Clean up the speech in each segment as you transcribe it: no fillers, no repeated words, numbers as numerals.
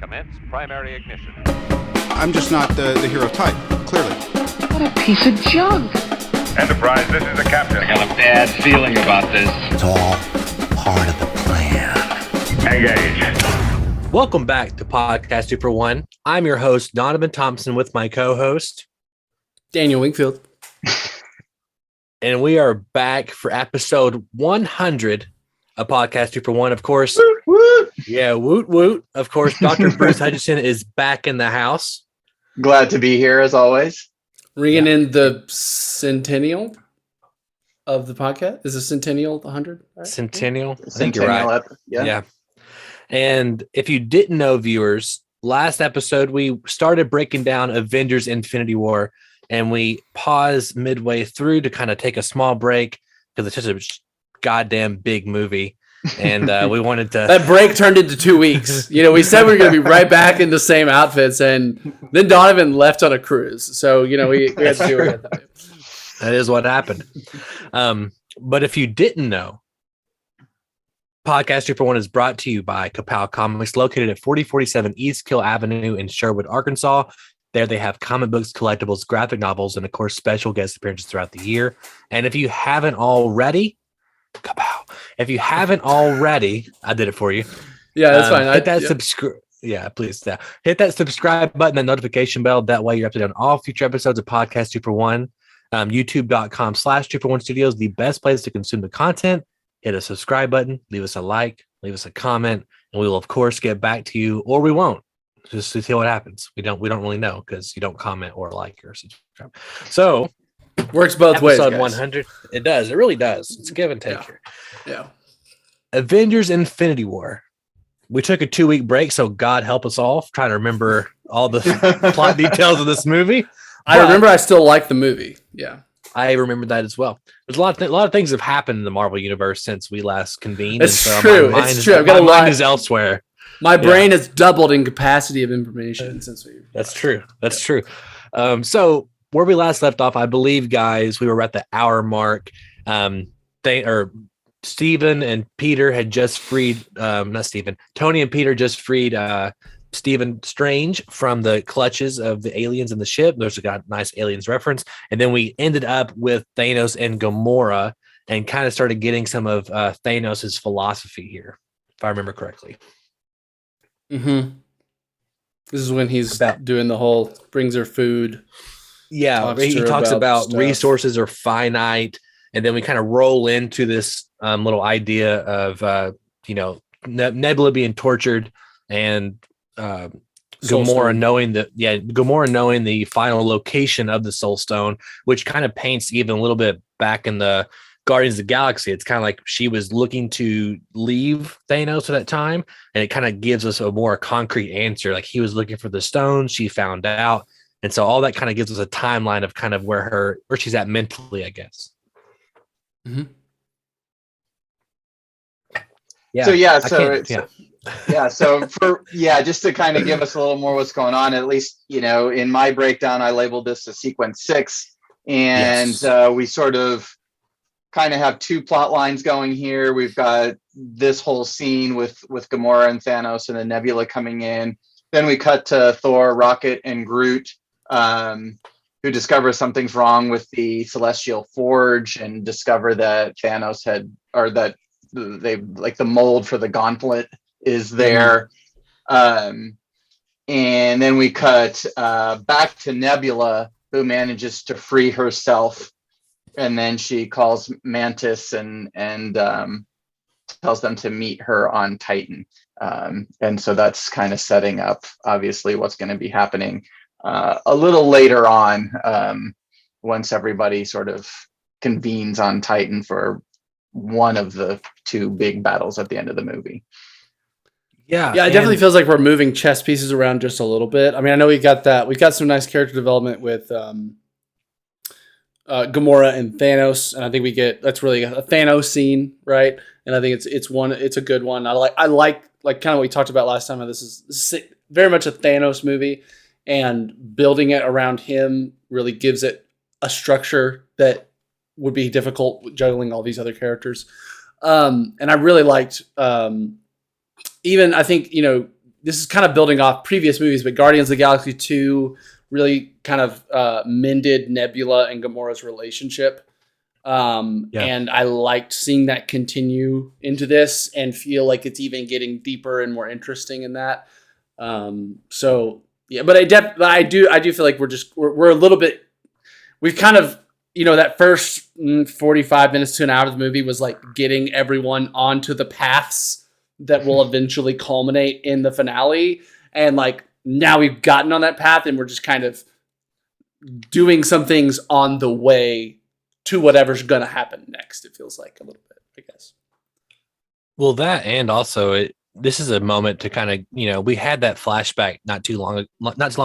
Commence primary ignition. I'm just not the hero type, clearly. What a piece of junk. Enterprise, this is the captain. I got a bad feeling about this. It's all part of the plan. Engage. Welcome back to Podcast 2 for 1. I'm your host, Donovan Thompson, with my co-host, Daniel Wingfield. and we are back for episode 100 of Podcast 2 for 1. Of course, yeah, woot woot. Of course, Dr. Bruce Hutchinson is back in the house. Glad to be here as always. Ringing in the centennial of the podcast. Is a centennial 100? Right? Centennial. I think you're right. Yeah. And if you didn't know, viewers, last episode we started breaking down Avengers Infinity War, and we paused midway through to kind of take a small break because it's just a goddamn big movie. And we wanted to... That break turned into 2 weeks. You know, we said we were going to be right back in the same outfits, and then Donovan left on a cruise. So, you know, we had to do it. That is what happened. But if you didn't know, Podcast 2 for 1 is brought to you by Kapow Comics, located at 4047 East Kill Avenue in Sherwood, Arkansas. There they have comic books, collectibles, graphic novels, and of course, special guest appearances throughout the year. And if you haven't already, Kapow! If you haven't already, I did it for you. Yeah, that's fine. Hit that subscribe. Yeah, please. Hit that subscribe button, that notification bell. That way you're up to date on all future episodes of Podcast 2 for 1. YouTube.com/2for1 Studios, the best place to consume the content. Hit a subscribe button, leave us a like, leave us a comment, and we will of course get back to you, or we won't. Just to see what happens. We don't really know because you don't comment or like or subscribe. So works both ways. Episode 100. It does. It really does. It's a give and take here. Yeah. Avengers Infinity War. We took a 2-week break, so God help us all trying to remember all the plot details of this movie. I remember I still like the movie. Yeah. I remember that as well. There's a lot of things have happened in the Marvel universe since we last convened. It's true. It's true. I've got my mind is elsewhere. My brain has doubled in capacity of information since we. That's true. That's true. So where we last left off, I believe, guys, we were at the hour mark. Stephen and Peter had just freed. Not Stephen. Tony and Peter just freed Stephen Strange from the clutches of the aliens in the ship. There's a nice aliens reference. And then we ended up with Thanos and Gamora and kind of started getting some of Thanos' philosophy here, if I remember correctly. Mm-hmm. This is when he's doing the whole brings her food. Yeah, he talks about resources are finite. And then we kind of roll into this little idea of, Nebula being tortured and Gamora knowing the final location of the Soul Stone, which kind of paints even a little bit back in the Guardians of the Galaxy. It's kind of like she was looking to leave Thanos at that time, and it kind of gives us a more concrete answer. Like he was looking for the stone, she found out, and so all that kind of gives us a timeline of kind of where she's at mentally, I guess. Mm-hmm. Yeah. Just to kind of give us a little more what's going on, at least, in my breakdown, I labeled this a sequence 6, and we sort of kind of have 2 plot lines going here. We've got this whole scene with Gamora and Thanos and the Nebula coming in. Then we cut to Thor, Rocket, and Groot, who discover something's wrong with the Celestial Forge and discover that Thanos the mold for the gauntlet is there. And then we cut back to Nebula, who manages to free herself. And then she calls Mantis and tells them to meet her on Titan. And so that's kind of setting up, obviously, what's going to be happening a little later on, once everybody sort of convenes on Titan for one of the 2 big battles at the end of the movie. Yeah, it definitely feels like we're moving chess pieces around just a little bit. I mean, I know we got some nice character development with Gamora and Thanos, and I think that's really a Thanos scene, right? And I think it's a good one. I like kind of what we talked about last time. This is very much a Thanos movie, and building it around him really gives it a structure that would be difficult juggling all these other characters. And I really liked, even I think, this is kind of building off previous movies, but Guardians of the Galaxy 2 really kind of mended Nebula and Gamora's relationship. And I liked seeing that continue into this and feel like it's even getting deeper and more interesting in that. So yeah, but I do feel like we're a little bit, we've kind of, that first 45 minutes to an hour of the movie was like getting everyone onto the paths that will eventually culminate in the finale. And like, now we've gotten on that path and we're just kind of doing some things on the way to whatever's going to happen next. It feels like a little bit, I guess. Well, that, and also this is a moment to kind of, we had that flashback not too long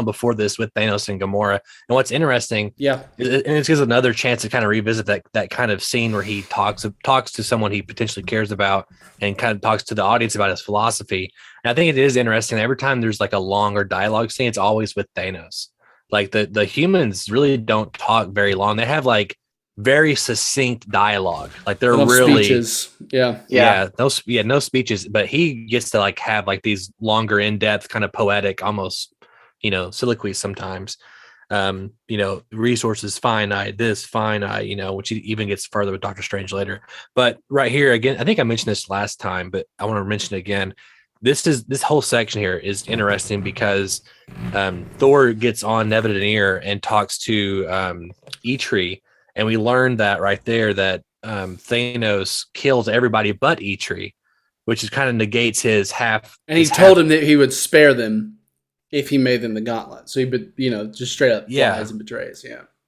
before this with Thanos and Gamora. And what's interesting, and it gives another chance to kind of revisit that kind of scene where he talks to someone he potentially cares about and kind of talks to the audience about his philosophy. And I think it is interesting. Every time there's like a longer dialogue scene, it's always with Thanos. Like the humans really don't talk very long. They have like very succinct dialogue. Like they're really speeches. No speeches, but he gets to like have like these longer, in-depth, kind of poetic, almost, soliloquies sometimes. Resources finite, this finite, which even gets further with Doctor Strange later. But right here again, I think I mentioned this last time, but I want to mention it again. This whole section here is interesting because Thor gets on Nebuchadnezzar and talks to Eitri. And we learned that right there that Thanos kills everybody but Eitri, which is kind of negates his half. And he told him that he would spare them if he made them the gauntlet. So he would, just straight up lies and betrays.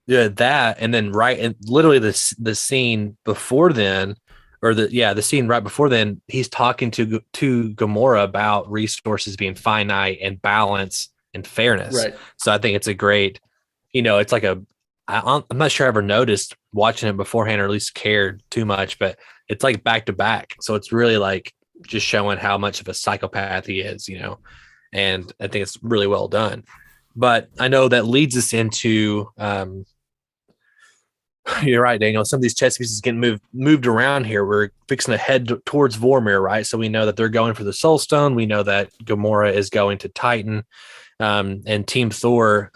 Yeah, that, and then and literally the scene before then, or the scene right before then, he's talking to Gamora about resources being finite and balance and fairness. Right. So I think it's a great, it's like I'm not sure I ever noticed watching it beforehand or at least cared too much, but it's like back to back. So it's really like just showing how much of a psychopath he is, and I think it's really well done. But I know that leads us into, you're right, Daniel, some of these chess pieces getting moved around here. We're fixing to head towards Vormir, right? So we know that they're going for the Soul Stone. We know that Gamora is going to Titan, and Team Thor,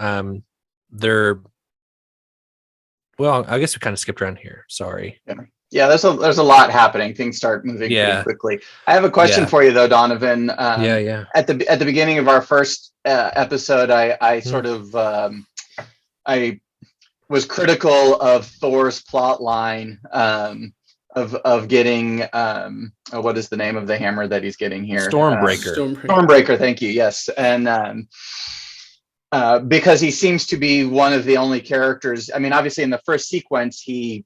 well, I guess we kind of skipped around here. Sorry. Yeah, there's a lot happening. Things start moving pretty quickly. I have a question for you though, Donovan. At the beginning of our first episode, I sort of I was critical of Thor's plot line of getting what is the name of the hammer that he's getting here? Stormbreaker. Thank you. Yes, and because he seems to be one of the only characters. I mean, obviously in the first sequence, he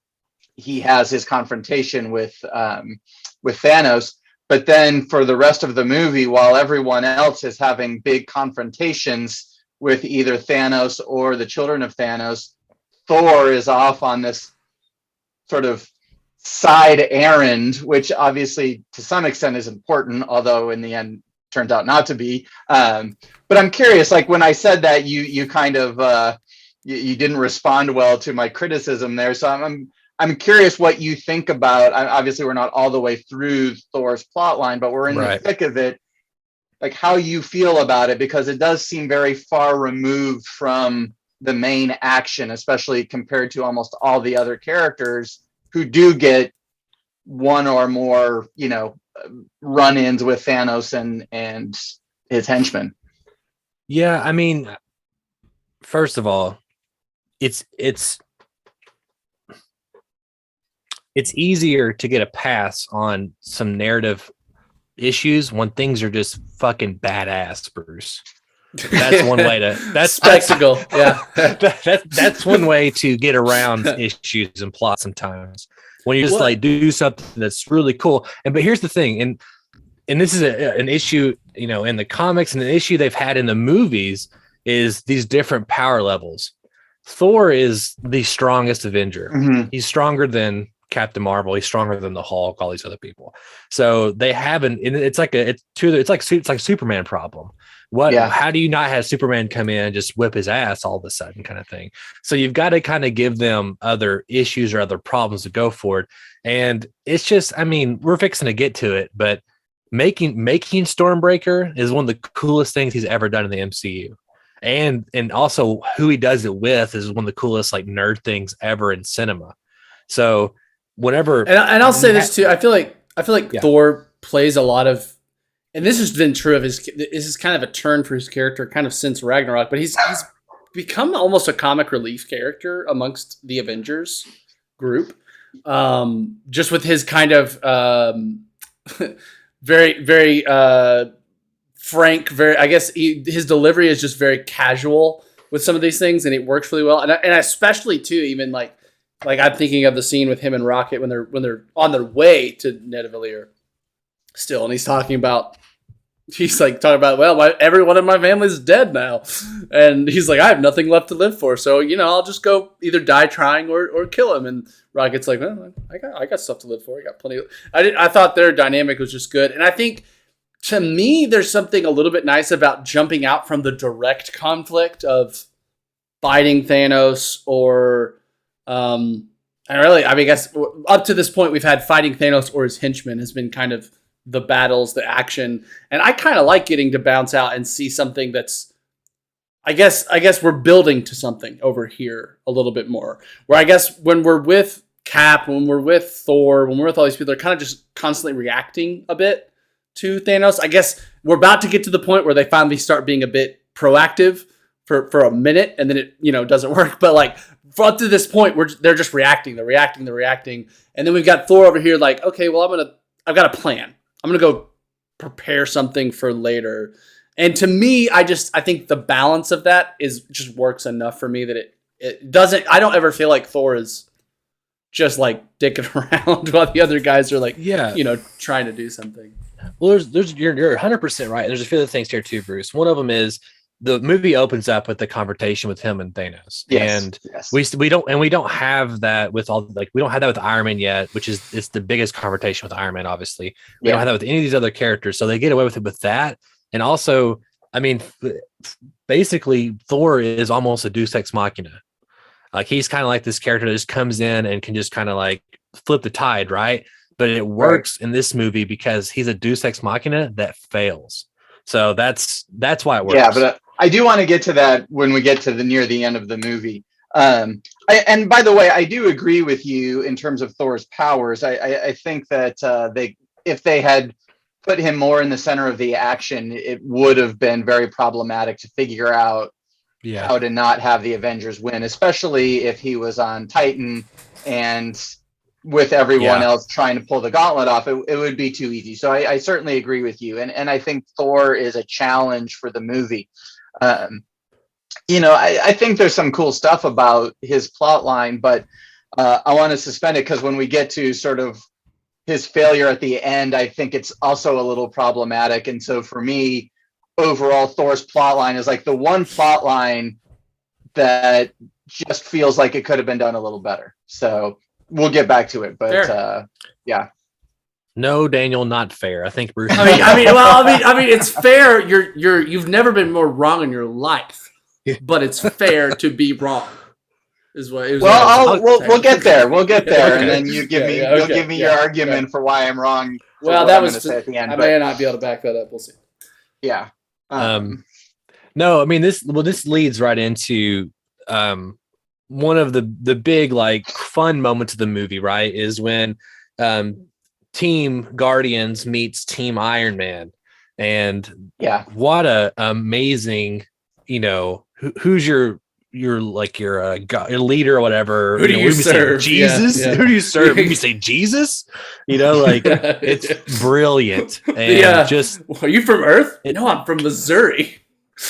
has his confrontation with Thanos, but then for the rest of the movie, while everyone else is having big confrontations with either Thanos or the children of Thanos, Thor is off on this sort of side errand, which obviously to some extent is important, although in the end turns out not to be. But I'm curious, like when I said that, you kind of you didn't respond well to my criticism there. So I'm curious what you think about. Obviously, we're not all the way through Thor's plot line, but we're in the thick of it. Like how you feel about it, because it does seem very far removed from the main action, especially compared to almost all the other characters who do get one or more, run-ins with Thanos and his henchmen. Yeah, I mean, first of all, it's easier to get a pass on some narrative issues when things are just fucking badass, Bruce. That's one way that's spectacle. Yeah. That's one way to get around issues and plots sometimes. When you just like do something that's really cool. But here's the thing, and this is an issue, in the comics, and an issue they've had in the movies is these different power levels. Thor is the strongest Avenger. Mm-hmm. He's stronger than Captain Marvel. He's stronger than the Hulk, all these other people. So they haven't, and it's like a Superman problem. How do you not have Superman come in and just whip his ass all of a sudden kind of thing? So you've got to kind of give them other issues or other problems to go forward. And it's just, I mean, we're fixing to get to it, but making Stormbreaker is one of the coolest things he's ever done in the MCU. And also who he does it with is one of the coolest like nerd things ever in cinema. So whenever and I'll say this too, I feel like Yeah. Thor plays a lot of, and this has been true of his. This is kind of a turn for his character, kind of since Ragnarok. But he's become almost a comic relief character amongst the Avengers group, just with his kind of very very frank. Very, I guess his delivery is just very casual with some of these things, and it works really well. And especially too, even like I'm thinking of the scene with him and Rocket when they're on their way to Nidavellir still, and he's talking about, well, everyone in my family's dead now, and he's like, I have nothing left to live for, so I'll just go either die trying or kill him. And Rocket's like, well, I got stuff to live for. I got plenty. I thought their dynamic was just good, and I think to me there's something a little bit nice about jumping out from the direct conflict of fighting Thanos or. I guess up to this point we've had fighting Thanos or his henchmen has been kind of the battles, the action, and I kind of like getting to bounce out and see something that's, I guess we're building to something over here a little bit more. Where I guess when we're with Cap, when we're with Thor, when we're with all these people, they're kind of just constantly reacting a bit to Thanos. I guess we're about to get to the point where they finally start being a bit proactive for a minute, and then it doesn't work. But like up to this point, they're just reacting, they're reacting, and then we've got Thor over here like, okay, well I've got a plan. I'm gonna go prepare something for later. And to me, I think the balance of that just works enough for me that it doesn't. I don't ever feel like Thor is just like dicking around while the other guys are like, trying to do something. Well, you're 100% right. There's a few other things here too, Bruce. One of them is the movie opens up with the confrontation with him and Thanos. Yes, and yes. we don't have that with we don't have that with Iron Man yet, which is it's the biggest confrontation with Iron Man. Obviously, we don't have that with any of these other characters, so they get away with it with that. And also, I mean, basically, Thor is almost a Deus Ex Machina. Like he's kind of like this character that just comes in and can just kind of like flip the tide, right? But it works in this movie because he's a Deus Ex Machina that fails. So that's why it works. Yeah, but I do want to get to that when we get to near the end of the movie. And by the way, I do agree with you in terms of Thor's powers. I think that if they had put him more in the center of the action, it would have been very problematic to figure out how to not have the Avengers win, especially if he was on Titan and with everyone else trying to pull the gauntlet off. It would be too easy. So I certainly agree with you. And I think Thor is a challenge for the movie. I think there's some cool stuff about his plot line, but I want to suspend it because when we get to sort of his failure at the end, I think it's also a little problematic. And so for me, overall, Thor's plot line is like the one plot line that just feels like it could have been done a little better. So we'll get back to it, but yeah. No, Daniel, not fair. I think Bruce. I mean, it's fair. You've never been more wrong in your life, but it's fair to be wrong. Is what. We'll get there. We'll get there, Okay. And then you give me you'll give me your argument for why I'm wrong. Well, that was at the end. I may not be able to back that up. We'll see. Yeah. No, I mean this leads right into one of the big like fun moments of the movie, right? Is when Team Guardians meets Team Iron Man. And what a amazing, who's your leader or whatever. Who do you serve? Jesus? Yeah. Who do you serve? You say Jesus? It's brilliant. And just are you from Earth? No, I'm from Missouri.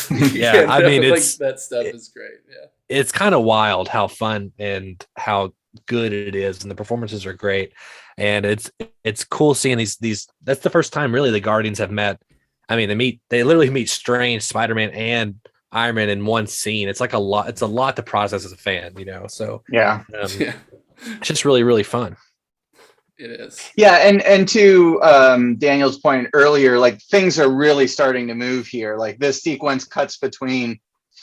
I mean, it's that stuff is great. Yeah. It's kind of wild how fun and how good it is, and the performances are great. And it's cool seeing these. That's the first time really the Guardians have met. I mean, they literally meet Strange, Spider-Man, and Iron Man in one scene. It's like a lot. It's a lot to process as a fan, So it's just really, really fun. It is. Yeah, and to Daniel's point earlier, like things are really starting to move here. Like this sequence cuts between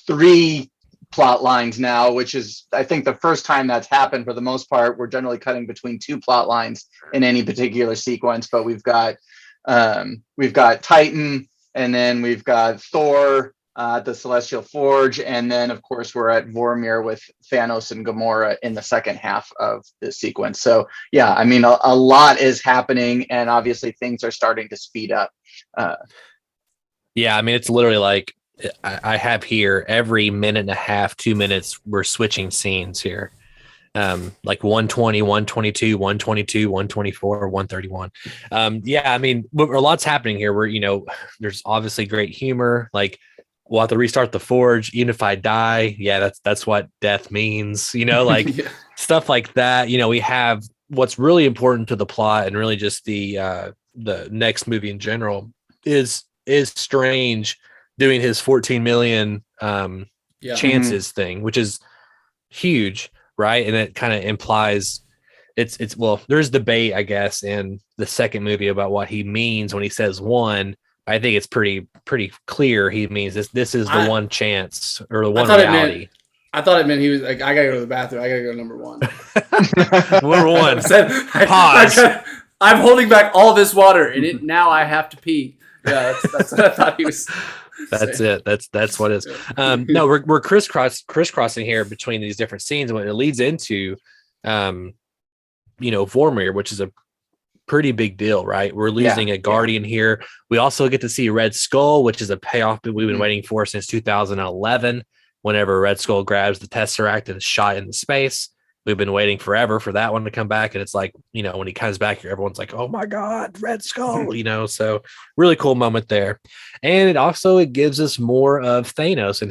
3 plot lines now, which is I think the first time that's happened. For the most part, we're generally cutting between 2 plot lines in any particular sequence, but we've got We've got Titan, and then we've got Thor, the Celestial Forge, and then of course we're at Vormir with Thanos and Gamora in the second half of the sequence. So yeah, I mean a lot is happening, and obviously things are starting to speed up. Yeah, I mean it's literally like I have here every minute and a half, 2 minutes, we're switching scenes here. Like 120, 122, 122, 124, 131. Yeah, I mean, a lot's happening here where, there's obviously great humor. Like, we'll have to restart the forge. Even if I die, yeah, that's what death means, like Yeah. stuff like that. We have what's really important to the plot and really just the next movie in general is Strange doing his 14 million chances thing, which is huge. Right. And it kind of implies it's well, there's debate, I guess, in the second movie about what he means when he says one. I think it's pretty clear he means this is the one chance or the one reality. I thought it meant he was like, I gotta go to the bathroom. I gotta go to number one. Number one. Pause. I'm holding back all this water, and now I have to pee. Yeah, that's what I thought he was. That's it. That's what it is. No, we're crisscrossing here between these different scenes when it leads into, Vormir, which is a pretty big deal, right? We're losing a Guardian here. We also get to see Red Skull, which is a payoff that we've been waiting for since 2011. Whenever Red Skull grabs the Tesseract and is shot into space, we've been waiting forever for that one to come back. And it's like, when he comes back here, everyone's like, oh my God, Red Skull, so really cool moment there. And it gives us more of Thanos and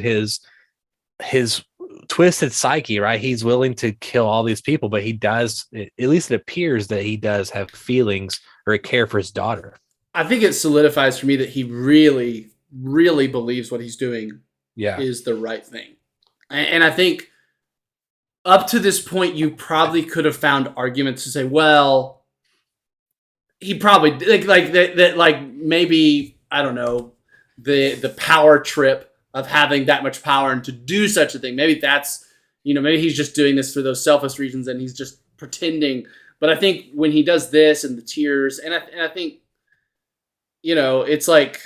his twisted psyche, right? He's willing to kill all these people, but he does, at least it appears that he does have feelings or a care for his daughter. I think it solidifies for me that he really, really believes what he's doing is the right thing. And I think up to this point, you probably could have found arguments to say, well, he probably like maybe, I don't know, the power trip of having that much power and to do such a thing. Maybe that's, maybe he's just doing this for those selfish reasons and he's just pretending. But I think when he does this and the tears, and I think, it's like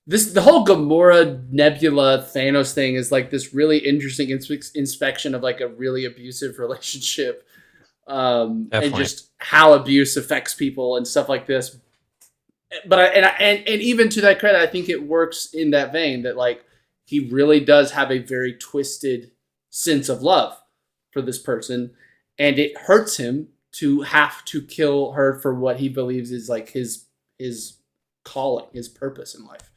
the whole Gamora Nebula Thanos thing is like this really interesting inspection of like a really abusive relationship, and just how abuse affects people and stuff like this. But and even to that credit, I think it works in that vein that like he really does have a very twisted sense of love for this person, and it hurts him to have to kill her for what he believes is like his calling, his purpose in life.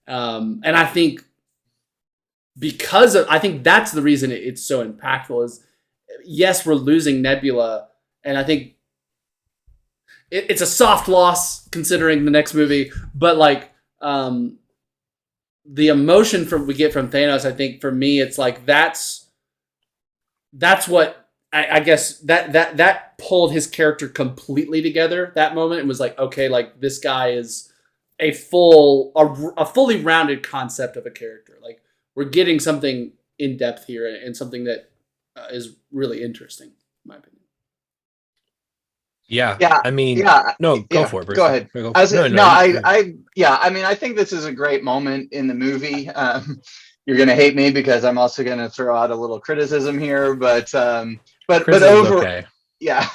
And I think I think that's the reason it's so impactful is, yes, we're losing Nebula, and I think it's a soft loss considering the next movie, but like the emotion we get from Thanos, I think for me, it's like that's what I guess that pulled his character completely together. That moment, it was like, okay, like this guy is a fully rounded concept of a character. Like we're getting something in depth here and something that is really interesting, in my opinion. Yeah. I mean, go for it, Bruce. Go ahead. I think this is a great moment in the movie. You're going to hate me because I'm also going to throw out a little criticism here, but okay. Yeah.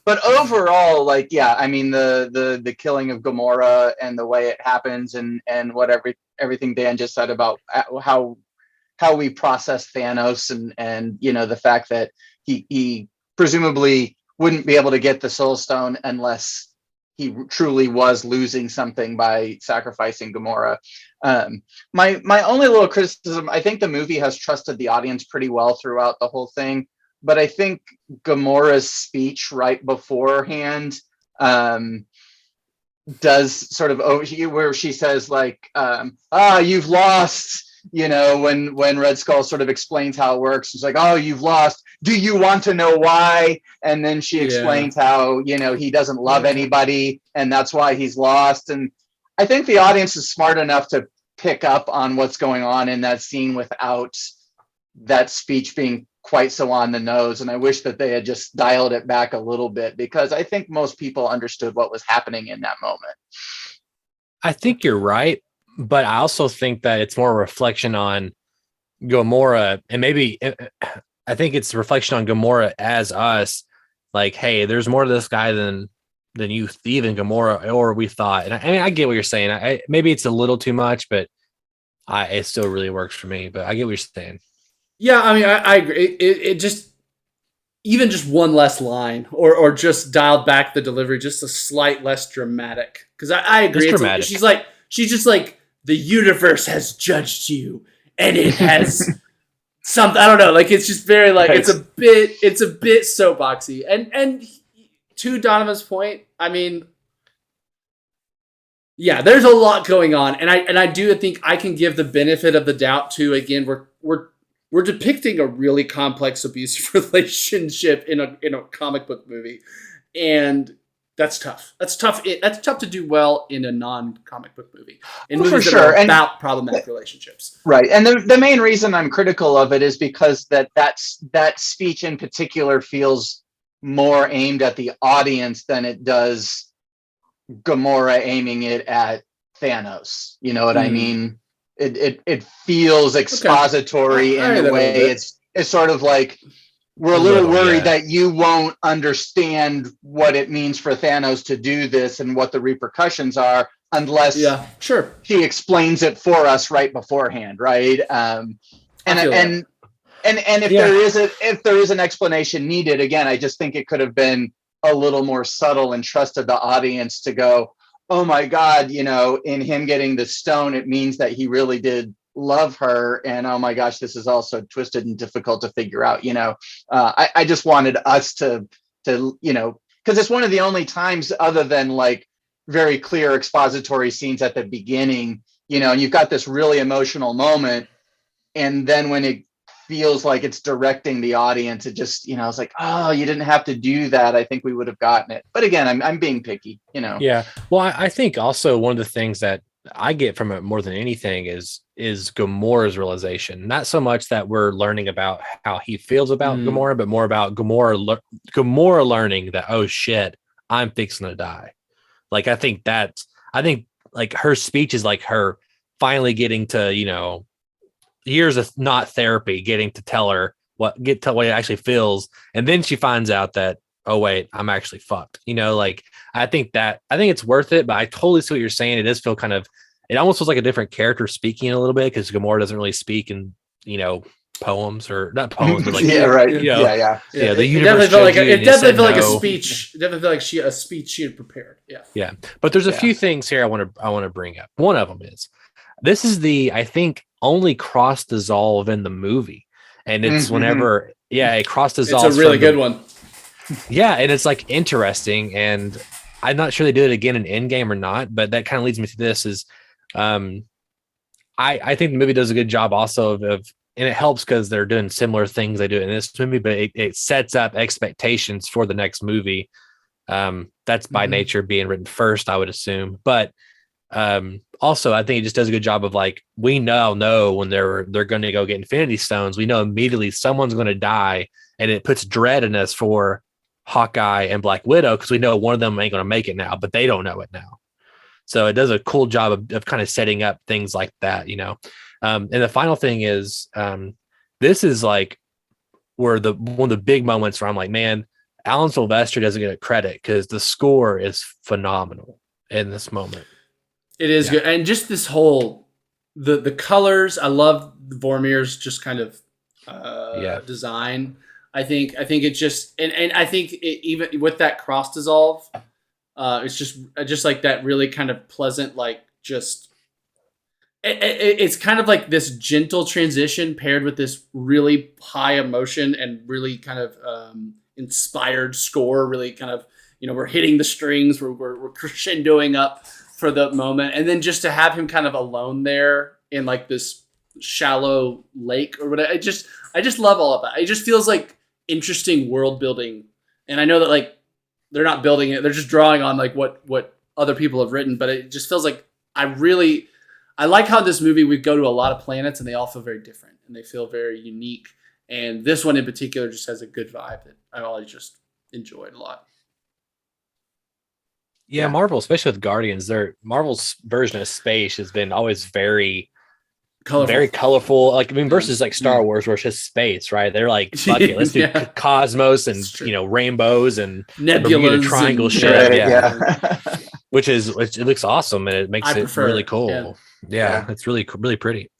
But overall, like, I mean, the killing of Gamora and the way it happens and what everything Dan just said about how we process Thanos and the fact that he presumably wouldn't be able to get the Soul Stone unless he truly was losing something by sacrificing Gamora. My only little criticism, I think the movie has trusted the audience pretty well throughout the whole thing, but I think Gamora's speech right beforehand does sort of where she says like, you've lost, when Red Skull sort of explains how it works. It's like, oh, you've lost. Do you want to know why? And then she explains how, he doesn't love anybody and that's why he's lost. And I think the audience is smart enough to pick up on what's going on in that scene without that speech being quite so on the nose. And I wish that they had just dialed it back a little bit, because I think most people understood what was happening in that moment. I think you're right, but I also think that it's more a reflection on Gamora, and maybe I think it's a reflection on Gamora as us. Like, hey, there's more to this guy than you even Gamora or we thought. And I mean, I get what you're saying. Maybe it's a little too much, but it still really works for me. But I get what you're saying. Yeah, I mean, I agree. It just, even just one less line, or just dialed back the delivery just a slight less dramatic. Because I agree. It's dramatic. She's just like, the universe has judged you, and it has something. I don't know. Like, it's just very like, it's a bit soapboxy. And to Donovan's point, I mean, yeah, there's a lot going on, and I do think I can give the benefit of the doubt to, again, we're depicting a really complex abusive relationship in a comic book movie, and that's tough. That's tough. That's tough to do well in a non-comic book movie. In movies that are about problematic relationships. Right, and the main reason I'm critical of it is because that speech in particular feels more aimed at the audience than it does Gamora aiming it at Thanos. You know what I mean? It feels expository in a way. It's sort of like, we're a little worried that you won't understand what it means for Thanos to do this and what the repercussions are unless he explains it for us right beforehand, right? If there is an explanation needed, again, I just think it could have been a little more subtle and trusted the audience to go, oh my God, in him getting the stone, it means that he really did love her. And oh my gosh, this is also twisted and difficult to figure out. I just wanted us to, because it's one of the only times, other than like very clear expository scenes at the beginning, and you've got this really emotional moment. And then when it feels like it's directing the audience, it just, it's like, oh, you didn't have to do that. I think we would have gotten it. But again, I'm being picky, Yeah. Well, I think also one of the things that I get from it more than anything is Gamora's realization. Not so much that we're learning about how he feels about Gamora, but more about Gamora learning that, oh shit, I'm fixing to die. Like, I think like her speech is like her finally getting to, years of not therapy, getting to tell her what it actually feels. And then she finds out that, oh wait, I'm actually fucked. I think it's worth it, but I totally see what you're saying. It does feel it almost feels like a different character speaking a little bit, because Gamora doesn't really speak in, poems, or not poems, but like, yeah, right. The It universe definitely felt like a speech. It definitely felt like a speech she had prepared. Yeah. Yeah. But there's a few things here I want to bring up. One of them is, this is I think, only cross dissolve in the movie, and it's whenever it cross dissolves. It's a really good one. Yeah, and it's like interesting, and I'm not sure they do it again in Endgame or not, but that kind of leads me to this is I think the movie does a good job also of and it helps because they're doing similar things they do in this movie, but it sets up expectations for the next movie. That's by nature being written first, I would assume, but also, I think it just does a good job of, like, we now know when they're going to go get Infinity Stones, we know immediately someone's going to die, and it puts dread in us for Hawkeye and Black Widow, because we know one of them ain't going to make it now, but they don't know it now. So it does a cool job of kind of setting up things like that, And the final thing is, this is like where one of the big moments where I'm like, man, Alan Silvestri doesn't get credit, because the score is phenomenal in this moment. It is good. And just this whole, the colors, I love Vormir's just kind of design. I think it just, and I think even with that cross dissolve, it's just like that really kind of pleasant, like, just, it's kind of like this gentle transition paired with this really high emotion and really kind of inspired score, really kind of, we're hitting the strings, we're crescendoing up for the moment, and then just to have him kind of alone there in like this shallow lake or whatever, I just love all of that. It just feels like interesting world building, and I know that, like, they're not building it, they're just drawing on like what other people have written, but it just feels like I like how this movie, we go to a lot of planets and they all feel very different and they feel very unique, And this one in particular just has a good vibe that I always just enjoyed a lot. Yeah, Marvel, especially with Guardians, Marvel's version of space has been always very colorful. Very colorful. Like, I mean, versus like Star Wars, where it's just space, right? They're like, fuck it, let's do cosmos and rainbows and nebulas, triangle shit. Which it looks awesome and it makes it really cool. Yeah, it's really pretty.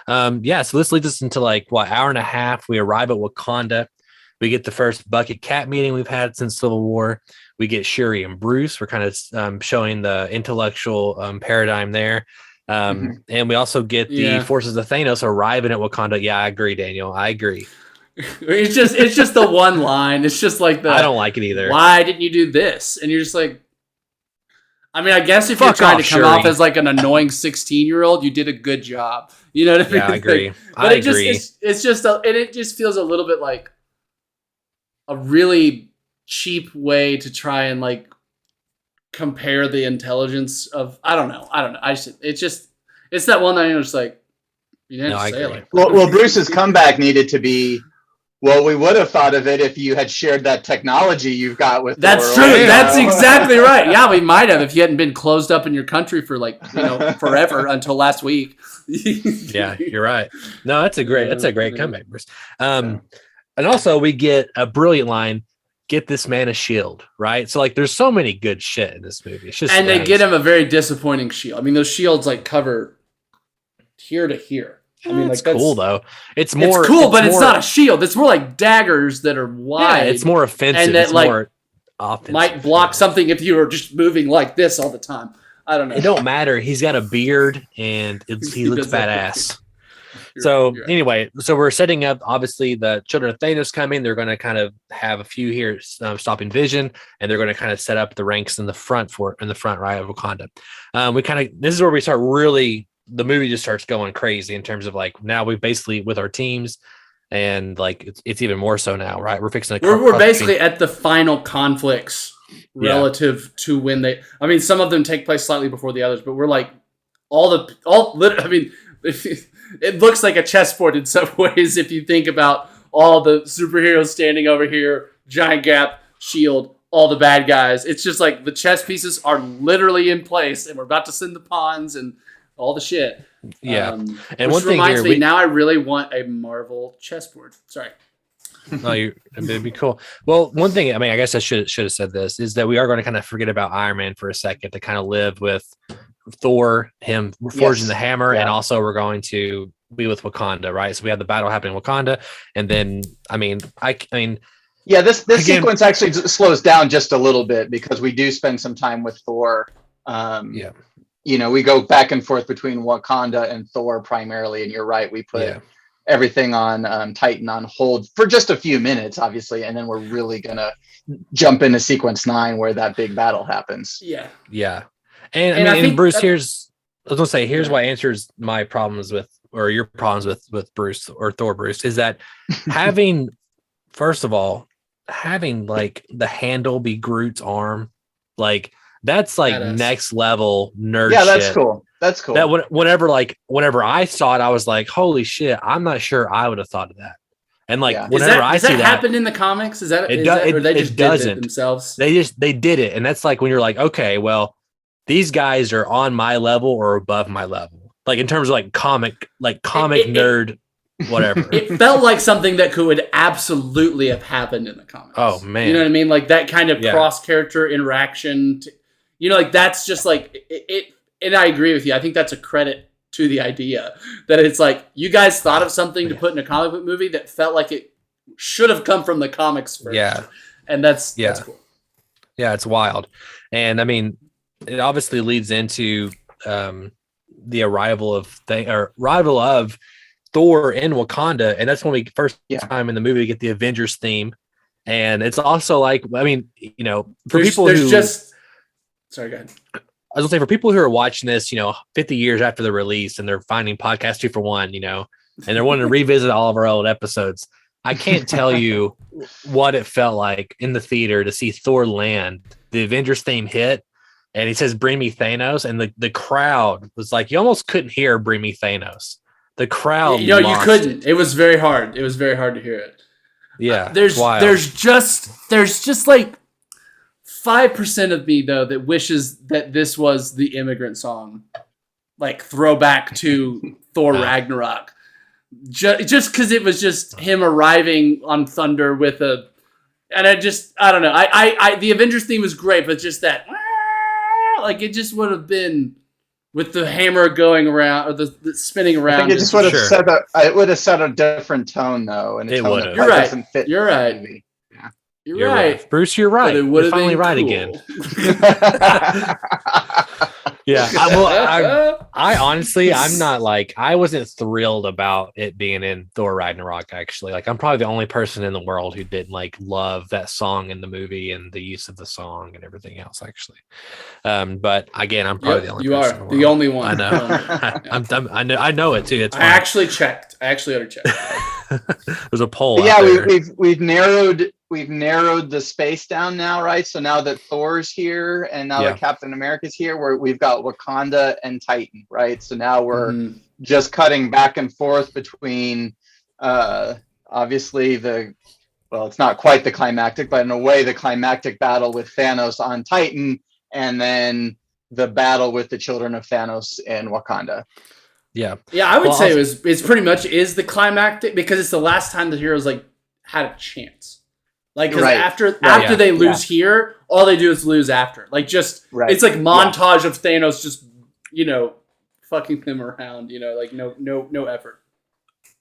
So this leads us into like hour and a half. We arrive at Wakanda. We get the first Bucket Cat meeting we've had since Civil War. We get Shuri and Bruce. We're kind of showing the intellectual paradigm there. And we also get the forces of Thanos arriving at Wakanda. Yeah, I agree, Daniel. I agree. It's just the one line. It's just like I don't like it either. Why didn't you do this? And you're just like, I mean, I guess if you're trying to come off as like an annoying 16-year-old, you did a good job. You know what I mean? Yeah, I agree. But it just feels a little bit like a really cheap way to try and like compare the intelligence of I don't know. It's that one that you're just like you didn't say it like well Bruce's comeback needed to be we would have thought of it if you had shared that technology you've got with That's true. That's exactly right. Yeah, we might have if you hadn't been closed up in your country for forever until last week. Yeah, you're right. No, that's a great comeback, Bruce. And also we get a brilliant line, get this man a shield, right? So like there's so many good shit in this movie. It's just they get him a very disappointing shield. I mean, those shields like cover here to here. I mean, that's cool though. It's cool, but it's not a shield. It's more like daggers that are wide. Yeah, it's more offensive. And that it's more offensive. Might block something if you were just moving like this all the time. I don't know. It don't matter. He's got a beard and he looks badass. Anyway, so we're setting up, obviously, the children of Thanos coming. They're going to kind of have a few here stopping Vision, and they're going to kind of set up the ranks in the front, right, of Wakanda. This is where we start really, the movie just starts going crazy in terms of like, now we basically with our teams, and like it's even more so now, right? We're fixing we're basically at the final conflicts relative to when I mean, some of them take place slightly before the others, but we're like it looks like a chessboard in some ways if you think about all the superheroes standing over here, giant gap, shield, all the bad guys. It's just like the chess pieces are literally in place and we're about to send the pawns and all the shit. Yeah. And one which thing reminds me, now I really want a Marvel chessboard. Sorry. It'd be cool. Well, one thing, I mean, I guess I should have said this, is that we are going to kind of forget about Iron Man for a second to kind of live with Thor, him forging the hammer, and also we're going to be with Wakanda, right? So we have the battle happening in Wakanda, and then this sequence actually slows down just a little bit because we do spend some time with Thor. We go back and forth between Wakanda and Thor primarily, and you're right, we put everything on Titan on hold for just a few minutes, obviously, and then we're really gonna jump into sequence 9 where that big battle happens. And I mean, Bruce, here's what answers my problems with, or your problems with Bruce or Thor Bruce, is that having like the handle be Groot's arm, like that's like next level nerd shit. That's cool. That whenever I saw it, I was like, holy shit, I'm not sure I would have thought of that. And like whenever I see that happened in the comics, or they just did it themselves? They did it, and that's like when you're like, okay, well, these guys are on my level or above my level, like in terms of like comic nerd, whatever. It felt like something that could absolutely have happened in the comics. Oh man, you know what I mean? Like that kind of cross character interaction. Like that's just like it. And I agree with you. I think that's a credit to the idea that it's like you guys thought of something to put in a comic book movie that felt like it should have come from the comics first. Yeah, and that's cool. Yeah, it's wild, and I mean, it obviously leads into the arrival of Thor in Wakanda, and that's when we first time in the movie we get the Avengers theme, and it's also like, I mean, sorry, go ahead. I was gonna say, for people who are watching this, 50 years after the release, and they're finding podcast 2 for 1, and they're wanting to revisit all of our old episodes. I can't tell you what it felt like in the theater to see Thor land, the Avengers theme hit, and he says, "Bring me Thanos," and the crowd was like, you almost couldn't hear "Bring me Thanos." The crowd. You lost couldn't. It was very hard. It was very hard to hear it. Yeah. There's just like 5% of me though that wishes that this was the Immigrant Song, like throwback to Thor Ragnarok. Just because it was just him arriving on Thunder with a, and I don't know. I the Avengers theme was great, but just that, like it just would have been with the hammer going around or the spinning around. I think it just would have set it would have set a different tone though, and it would have. You're right. Doesn't fit. You're right. Yeah. You're right, Bruce. You're right. But it You're finally right cool. again. Yeah. I honestly, I'm not like, I wasn't thrilled about it being in Thor Ragnarok, actually. Like, I'm probably the only person in the world who didn't like love that song in the movie and the use of the song and everything else, actually. But again, I'm probably the only person. You are in the world. the only one. I know. I know it too. It's I fine. actually checked. I actually already checked. There's a poll. Yeah, out there. we've narrowed the space down now, right? So now that Thor's here and now that Captain America's here, we've got Wakanda and Titan, right? So now we're just cutting back and forth between obviously it's not quite the climactic, but in a way the climactic battle with Thanos on Titan, and then the battle with the children of Thanos in Wakanda. Yeah, I would say it's pretty much is the climactic, because it's the last time the heroes like had a chance. Like, because after they lose here, all they do is lose after. Like, just it's like montage of Thanos just fucking them around. Like no effort.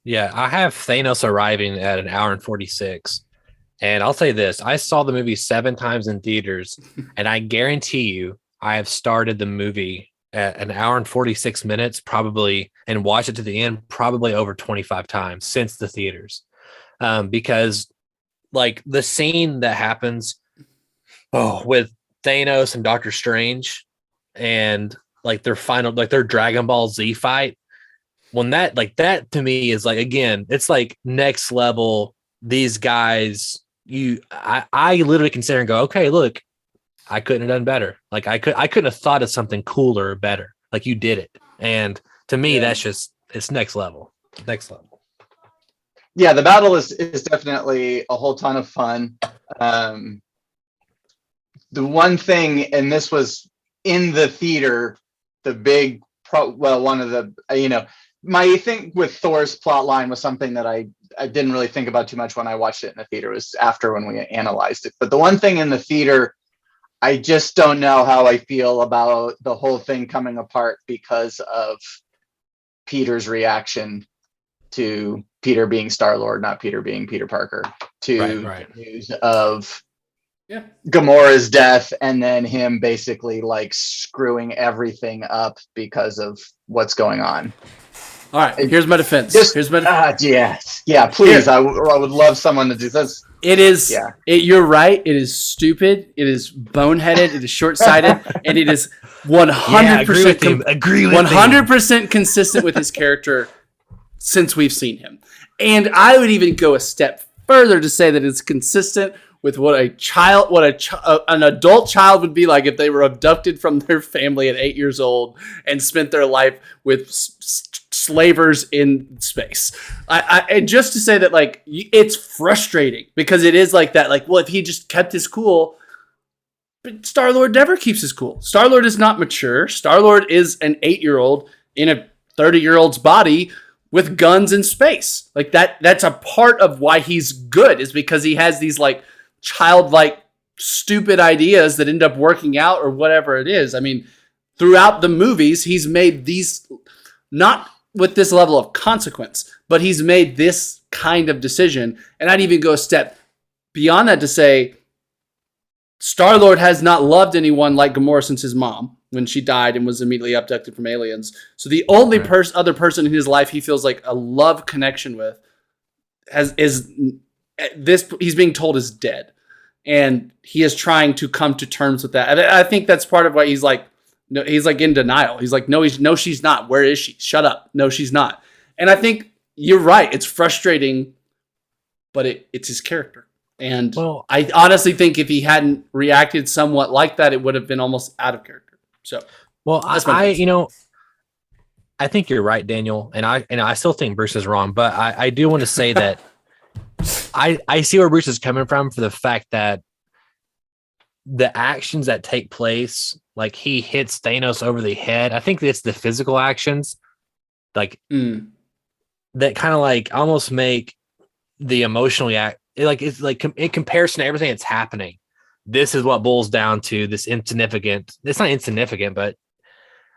Yeah, I have Thanos arriving at 1 hour and 46. And I'll say this, I saw the movie 7 times in theaters, and I guarantee you I have started the movie at 1 hour and 46 minutes probably and watched it to the end probably over 25 times since the theaters. Because like the scene that happens with Thanos and Doctor Strange and like their final, like their Dragon Ball Z fight, when that to me is like, again, it's like next level. These guys, I literally consider and go, okay, look, I couldn't have done better. Like I couldn't have thought of something cooler or better. Like you did it. And to me, that's just, it's next level. Next level. Yeah, the battle is definitely a whole ton of fun. The one thing, and this was in the theater, the big one of the my thing with Thor's plot line was something that I didn't really think about too much when I watched it in the theater. It was after when we analyzed it. But the one thing in the theater, I just don't know how I feel about the whole thing coming apart because of Peter's reaction to Peter being Star-Lord, not Peter being Peter Parker, to the news of Gamora's death, and then him basically like screwing everything up because of what's going on. All right, here's my defense. Yes. Yeah, please. I would love someone to do this. It is. Yeah. You're right. It is stupid. It is boneheaded. It is short-sighted, and it is 100% agree with 100% consistent with his character since we've seen him. And I would even go a step further to say that it's consistent with what an adult child would be like if they were abducted from their family at 8 years old and spent their life with slavers in space. And just to say that, like, it's frustrating because it is like that. Like, well, if he just kept his cool, but Star-Lord never keeps his cool. Star-Lord is not mature. Star-Lord is an 8-year-old in a 30-year-old's body with guns in space. Like that's a part of why he's good, is because he has these like childlike stupid ideas that end up working out or whatever it is. I mean, throughout the movies, he's made these, not with this level of consequence, but he's made this kind of decision. And I'd even go a step beyond that to say Star-Lord has not loved anyone like Gamora since his mom, when she died and was immediately abducted from aliens. So the only other person in his life he feels like a love connection with he's being told is dead. And he is trying to come to terms with that. And I think that's part of why he's like in denial. He's like, no, she's not. Where is she? Shut up. No, she's not. And I think you're right. It's frustrating, but it's his character. And I honestly think if he hadn't reacted somewhat like that, it would have been almost out of character. So, I think you're right, Daniel, and I still think Bruce is wrong, but I do want to say that I see where Bruce is coming from for the fact that the actions that take place, like he hits Thanos over the head. I think it's the physical actions, like that kind of like almost make the emotionally act like it's like in comparison to everything that's happening. This is what boils down to this insignificant. It's not insignificant, but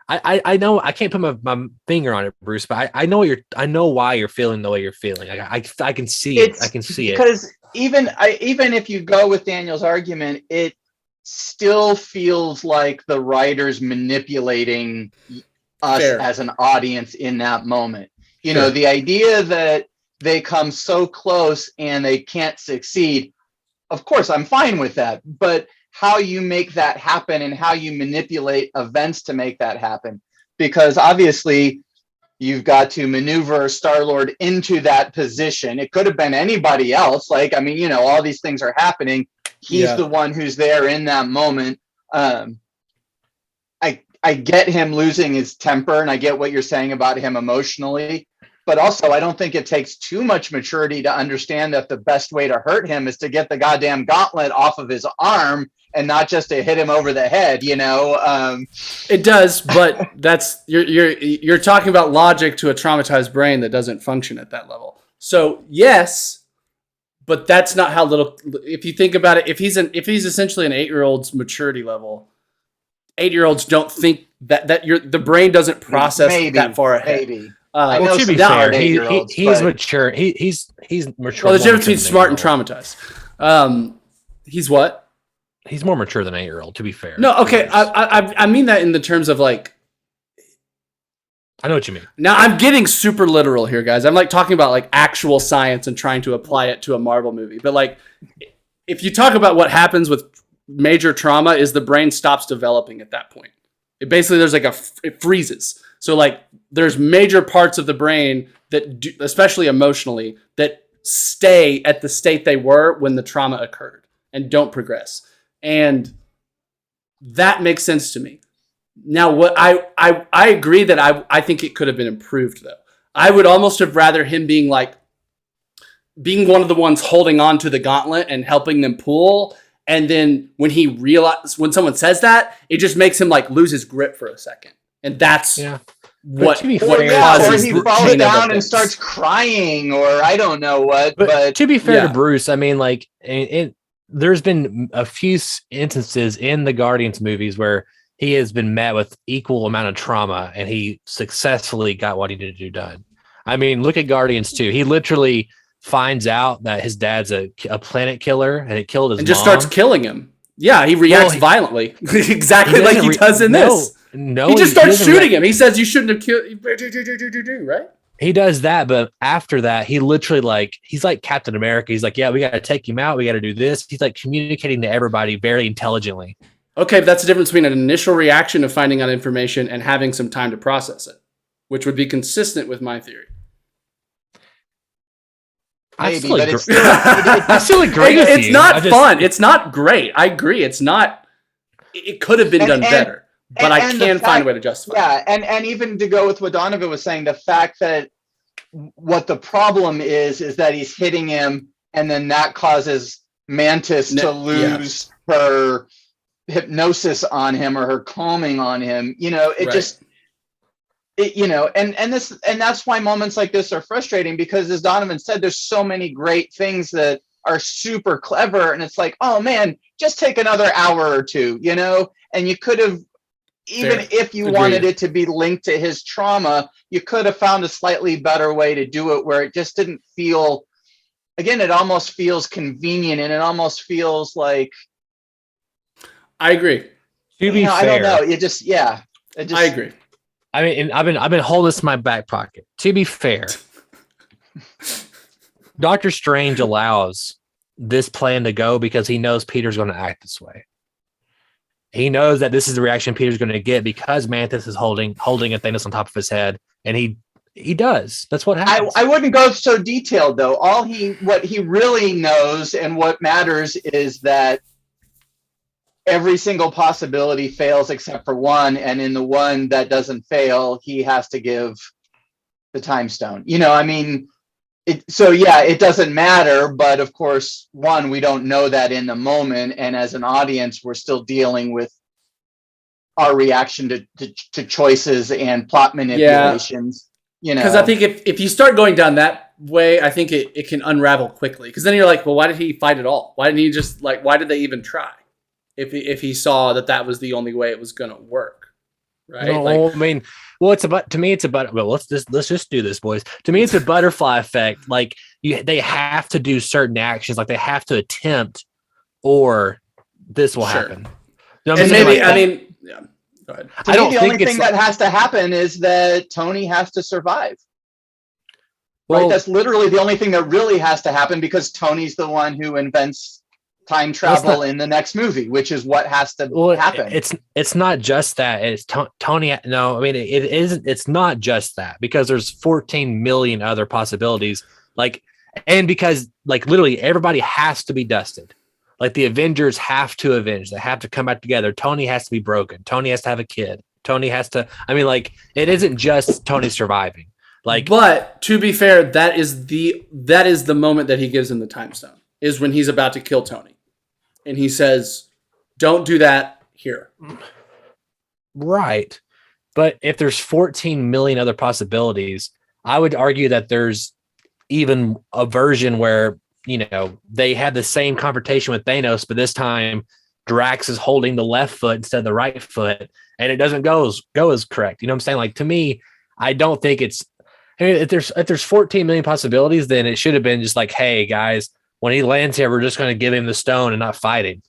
I know I can't put my finger on it, Bruce, but I know why you're feeling the way you're feeling. I can see it. I can see it. Because even if you go with Daniel's argument, it still feels like the writers manipulating us as an audience in that moment. You know, the idea that they come so close and they can't succeed. Of course, I'm fine with that, but how you make that happen and how you manipulate events to make that happen, because obviously you've got to maneuver Star-Lord into that position. It could have been anybody else. Like, I mean, you know, all these things are happening. He's the one who's there in that moment. I get him losing his temper, and I get what you're saying about him emotionally. But also, I don't think it takes too much maturity to understand that the best way to hurt him is to get the goddamn gauntlet off of his arm and not just to hit him over the head, you know? It does, but that's you're talking about logic to a traumatized brain that doesn't function at that level. So yes, but that's not how little. If you think about it, if he's essentially an 8-year-old's maturity level, 8-year-olds don't think that the brain doesn't process that far ahead. Maybe. Well, to be fair, he's mature. He's mature. Well, the difference between smart and traumatized. He's what? He's more mature than an 8-year-old. To be fair. No, okay. I mean that in the terms of like. I know what you mean. Now I'm getting super literal here, guys. I'm like talking about like actual science and trying to apply it to a Marvel movie. But like, if you talk about what happens with major trauma, is the brain stops developing at that point. It basically there's like it freezes. So like there's major parts of the brain that do, especially emotionally, that stay at the state they were when the trauma occurred and don't progress. And that makes sense to me. Now, what I agree that I think it could have been improved though. I would almost have rather him being one of the ones holding on to the gauntlet and helping them pull. And then when someone says that, it just makes him like lose his grip for a second. And that's what causes. Or he falls down and starts crying, or I don't know what. But to be fair to Bruce, I mean, like, there's been a few instances in the Guardians movies where he has been met with equal amount of trauma, and he successfully got what he needed to do done. I mean, look at Guardians 2. He literally finds out that his dad's a planet killer, and it killed his mom. And just starts killing him. Yeah, he reacts violently, exactly like he does in this. No, he just starts shooting him. He says, "You shouldn't have killed." Right? He does that, but after that, he literally he's like Captain America. He's like, "Yeah, we got to take him out. We got to do this." He's like communicating to everybody very intelligently. Okay, but that's the difference between an initial reaction of finding out information and having some time to process it, which would be consistent with my theory. Maybe, but it's I still agree with you. It's not fun. It's not great. I agree. It's not. It could have been done better. But I can find a way to justify it. Yeah, and even to go with what Donovan was saying, the fact that what the problem is that he's hitting him, and then that causes Mantis to lose her hypnosis on him or her calming on him. You know, and that's why moments like this are frustrating, because as Donovan said, there's so many great things that are super clever, and it's like, oh man, just take another hour or two, you know, and you could have. Even if you wanted it to be linked to his trauma, you could have found a slightly better way to do it where it just didn't feel, again, it almost feels convenient, and it almost feels like. I agree. To be fair, I don't know. I agree. I mean, I've been holding this in my back pocket. To be fair, Doctor Strange allows this plan to go because he knows Peter's going to act this way. He knows that this is the reaction Peter's going to get because Mantis is holding a Thanos on top of his head, and he does. That's what happens. I wouldn't go so detailed though. What he really knows and what matters is that every single possibility fails except for one, and in the one that doesn't fail, he has to give the time stone. I mean, it doesn't matter, but of course, one, we don't know that in the moment, and as an audience, we're still dealing with our reaction to choices and plot manipulations. Because I think if you start going down that way, I think it can unravel quickly. Because then you're like, well, why did he fight at all? Why didn't he just why did they even try? If he saw that was the only way it was going to work, right? No, I mean, well, to me, it's about. Well, let's just do this, boys. To me, it's a butterfly effect. Like they have to do certain actions, like they have to attempt, or this will happen. You know and maybe yeah. Go ahead. I don't think the only thing that has to happen is that Tony has to survive. Well, right? That's literally the only thing that really has to happen, because Tony's the one who invents time travel in the next movie, which is what has to happen. It's not just that. It's Tony. No, I mean it isn't. It's not just that, because there's 14 million other possibilities. And because literally everybody has to be dusted. Like the Avengers have to avenge. They have to come back together. Tony has to be broken. Tony has to have a kid. Tony has to. I mean, it isn't just Tony surviving. But to be fair, that is the moment that he gives him the time stone, is when he's about to kill Tony, and he says, "Don't do that here." Right, but if there's 14 million other possibilities, I would argue that there's even a version where they had the same confrontation with Thanos, but this time Drax is holding the left foot instead of the right foot, and it doesn't go as correct. You know what I'm saying? To me, I don't think it's. I mean, if there's 14 million possibilities, then it should have been just hey guys, when he lands here, we're just going to give him the stone and not fight him.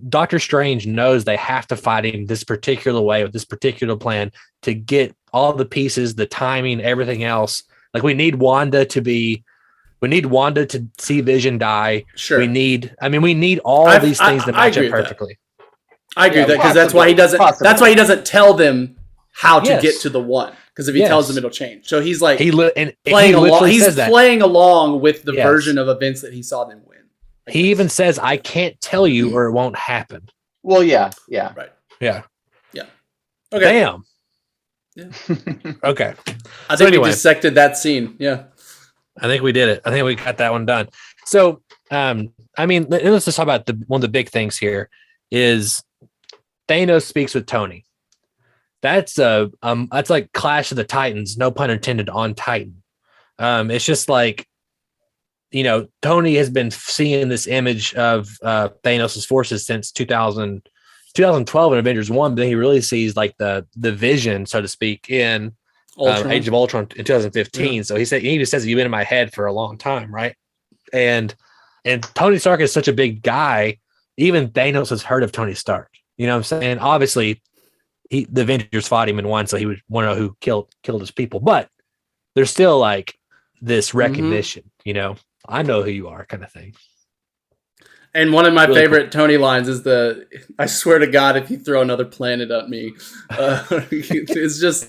Doctor Strange knows they have to fight him this particular way with this particular plan to get all the pieces, the timing, everything else. We need Wanda to see Vision die. Sure. We need all these things to match up perfectly. I agree with that, because that's why he doesn't. That's why he doesn't tell them how to get to the one. Because if he tells them, it'll change. So he's playing along. He's playing along with the version of events that he saw them win. He even says, "I can't tell you, or it won't happen." Well, yeah, right, yeah. Okay. Damn. Yeah. Okay. I think we dissected that scene. Yeah. I think we did it. I think we got that one done. So, let's just talk about one of the big things here is Thanos speaks with Tony. That's like Clash of the Titans, no pun intended, on Titan. It's just Tony has been seeing this image of Thanos' forces since 2012 in Avengers 1, but then he really sees the vision, so to speak, in Age of Ultron in 2015. Yeah. So he even says you've been in my head for a long time, right? And Tony Stark is such a big guy, even Thanos has heard of Tony Stark. You know what I'm saying? Obviously, the Avengers fought him and won, so he would want to know who killed his people. But there's still this recognition, I know who you are, kind of thing. And one of my favorite Tony lines is "I swear to God, if you throw another planet at me," it's just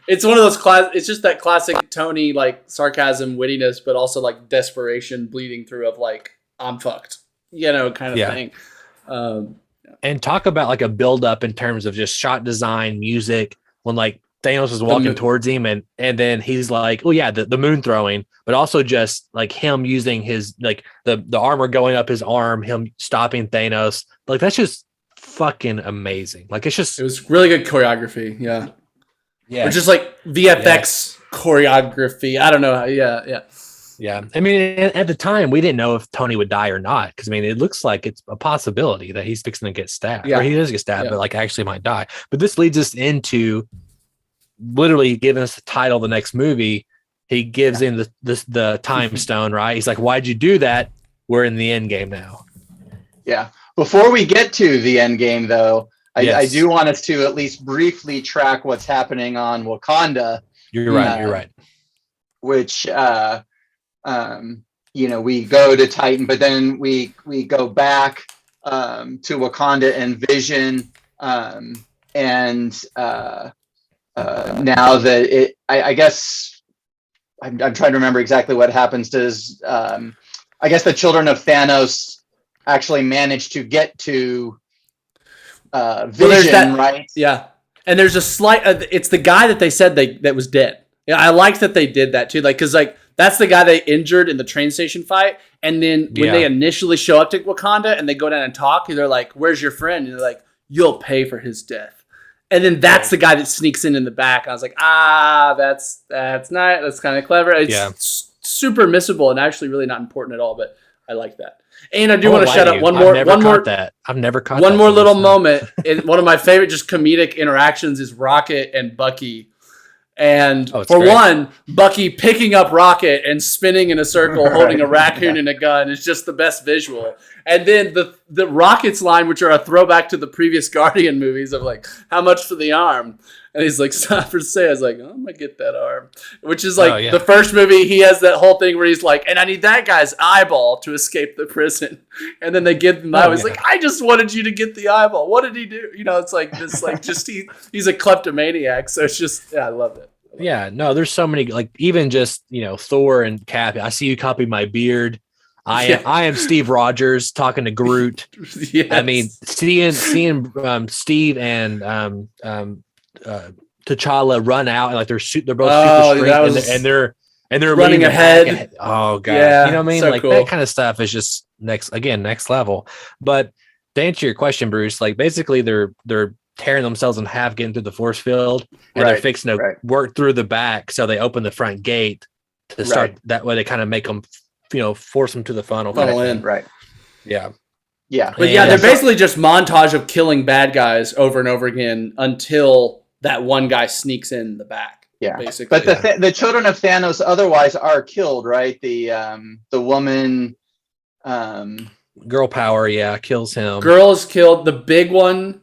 it's one of those it's just that classic Tony sarcasm, wittiness, but also desperation bleeding through of I'm fucked, kind of thing. And talk about a build up in terms of just shot design, music, when Thanos was walking towards him and then he's the moon throwing, but also just him using his the armor going up his arm, him stopping Thanos. That's just fucking amazing. It was really good choreography. Yeah. Yeah. Or just VFX choreography. I don't know. Yeah. Yeah. I mean, at the time, we didn't know if Tony would die or not, because it looks like it's a possibility that he's fixing to get stabbed. Or he does get stabbed, but actually might die. But this leads us into literally giving us the title of the next movie. He gives him the time stone, right? He's like, "Why'd you do that? We're in the end game now." Yeah. Before we get to the end game, though, I do want us to at least briefly track what's happening on Wakanda. You're right. You're right. Which we go to Titan, but then we go back to Wakanda and Vision, and now that I guess I'm trying to remember exactly what happens. I guess the children of Thanos actually manage to get to Vision, right? Yeah. And there's a slight, it's the guy that they said that was dead. Yeah, I like that they did that too. Like, cause like that's the guy they injured in the train station fight. And then when they initially show up to Wakanda and they go down and talk, they're like, "Where's your friend?" And they're like, "You'll pay for his death." And then that's the guy that sneaks in the back. I was like, that's not, that's kind of clever. It's super missable and actually really not important at all, but I like that. And I do want to shout out one more. I've never caught one more little moment. One of my favorite just comedic interactions is Rocket and Bucky. And one, Bucky picking up Rocket and spinning in a circle, holding a raccoon and a gun is just the best visual. And then the Rocket's line, which are a throwback to the previous Guardian movies of like, "How much for the arm?" And he's like, "Stop for say." I was like, "I'm gonna get that arm," which is like the first movie. He has that whole thing where he's like, "And I need that guy's eyeball to escape the prison." And then they give him that. He's like, "I just wanted you to get the eyeball. What did he do?" You know, it's like this, like just he's a kleptomaniac. So it's just, I love it. Yeah, no, there's so many, like even just, Thor and Cap. I see you copy my beard. I am Steve Rogers talking to Groot. Yes. I mean, seeing Steve and T'Challa run out and like they're both super strength and they're running ahead. Oh god, yeah, you know what I mean? so like cool. That kind of stuff is just next level. But to answer your question, Bruce, like basically they're tearing themselves in half getting through the force field and they're fixing to work through the back, so they open the front gate to start. That way they kind of make them, force them to the funnel in. Right. Yeah. But they're basically just montage of killing bad guys over and over again until that one guy sneaks in the back. Yeah, basically. But the children of Thanos otherwise are killed, right? The woman, girl power, kills him. Girl is killed. The big one.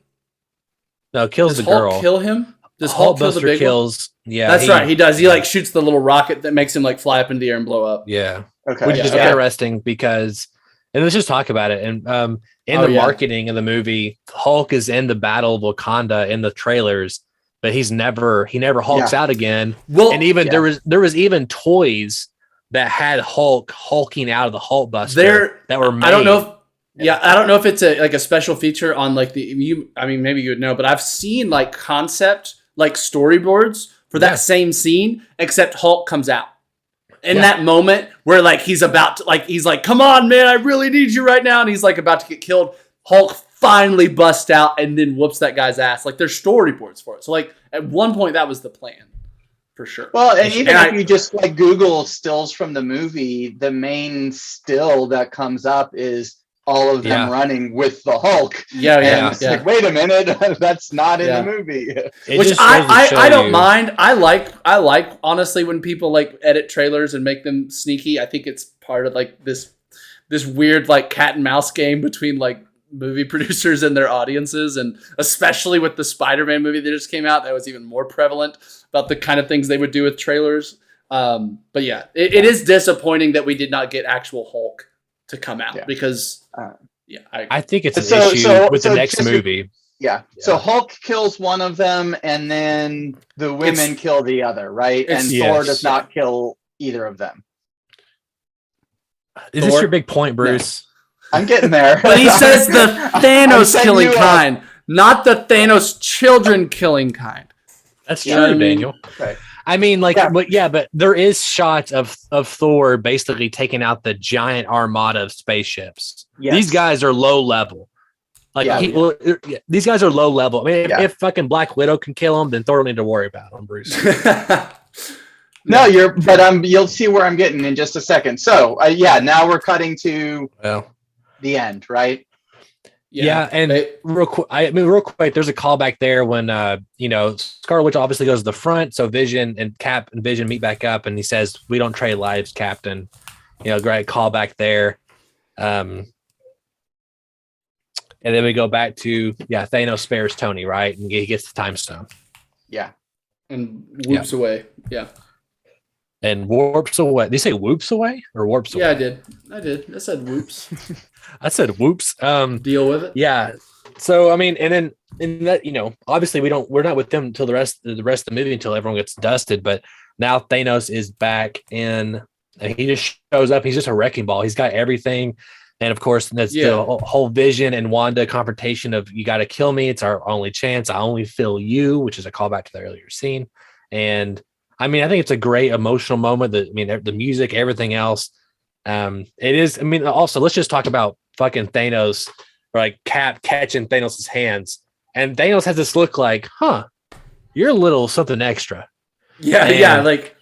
No, kills Does the girl. Hulk kill him? Does Hulk kill the big kills? One? Yeah, that's right. He does. He like shoots the little rocket that makes him like fly up into the air and blow up. Yeah. Okay. Which is interesting because, and let's just talk about it. And in the marketing of the movie, Hulk is in the Battle of Wakanda in the trailers, but he never hulks out again. Well, and even there was even toys that had Hulk hulking out of the Hulk Buster that were made. I don't know if. Yeah, I don't know if it's a special feature on like maybe you would know, but I've seen like concept like storyboards for that same scene, except Hulk comes out. In that moment where like he's about to he's like, "Come on, man, I really need you right now," and he's like about to get killed, Hulk finally busts out and then whoops that guy's ass. Like there's storyboards for it. So like at one point that was the plan. For sure. Well, and even if you just like Google stills from the movie, the main still that comes up is all of them running with the Hulk. Like, wait a minute, that's not in the movie. Which I don't mind. I like honestly when people like edit trailers and make them sneaky. I think it's part of like this weird like cat and mouse game between like movie producers and their audiences, and especially with the Spider-Man movie that just came out, that was even more prevalent about the kind of things they would do with trailers. But yeah, it is disappointing that we did not get actual Hulk to come out because I think it's an issue with the next movie. So Hulk kills one of them and then the women kill the other, right? And Thor does not kill either of them. Is this your big point, Bruce? I'm getting there. But he says the Thanos killing kind, not the Thanos children killing kind. That's true, Daniel. Okay. I mean, like, but there is shots of Thor basically taking out the giant armada of spaceships. Yes. These guys are low level. Like, these guys are low level. I mean, if fucking Black Widow can kill them, then Thor don't need to worry about them, Bruce. No, you'll see where I'm getting in just a second. So, now we're cutting to the end, right? And real quick, there's a callback there when Scarlet Witch obviously goes to the front, so Vision and Cap and Vision meet back up, and he says, "We don't trade lives, Captain." Great callback there. And then we go back to Thanos spares Tony, right, and he gets the time stone. Yeah, and whoops away. Yeah. And warps away. Did you say whoops away or warps away? Yeah, I did. I said whoops. I said whoops. Deal with it. Yeah. So I mean, and then in that, obviously we're not with them until the rest of the movie until everyone gets dusted. But now Thanos is back in, and he just shows up. He's just a wrecking ball. He's got everything, And of course, that's the whole Vision and Wanda confrontation of you got to kill me. It's our only chance. I only feel you, which is a callback to the earlier scene. And I mean, I think it's a great emotional moment. The music, everything else. It is. I mean, also, let's just talk about fucking Thanos, or like Cap catching Thanos' hands. And Thanos has this look like, you're a little something extra. Yeah, yeah. Like,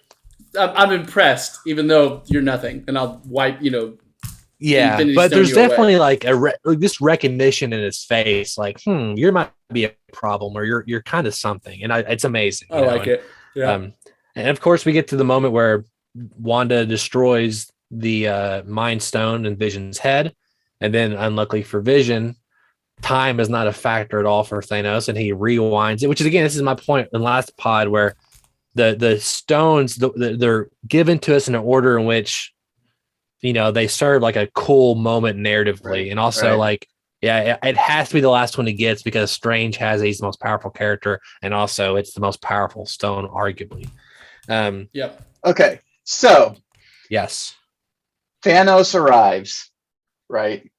I'm impressed, even though you're nothing. And I'll wipe, Yeah, Infinity but Stone there's you definitely like this recognition in his face, like, you might be a problem, or you're kind of something, and it's amazing. I like it. Yeah. And of course, we get to the moment where Wanda destroys the Mind Stone in Vision's head, and then, unluckily for Vision, time is not a factor at all for Thanos, and he rewinds it. Which is, again, this is my point in the last pod, where the stones they're given to us in an order in which, they serve like a cool moment narratively. Right, and also it has to be the last one he gets, because Strange he's the most powerful character, and also it's the most powerful stone, arguably. Yep. Okay. So yes, Thanos arrives, right?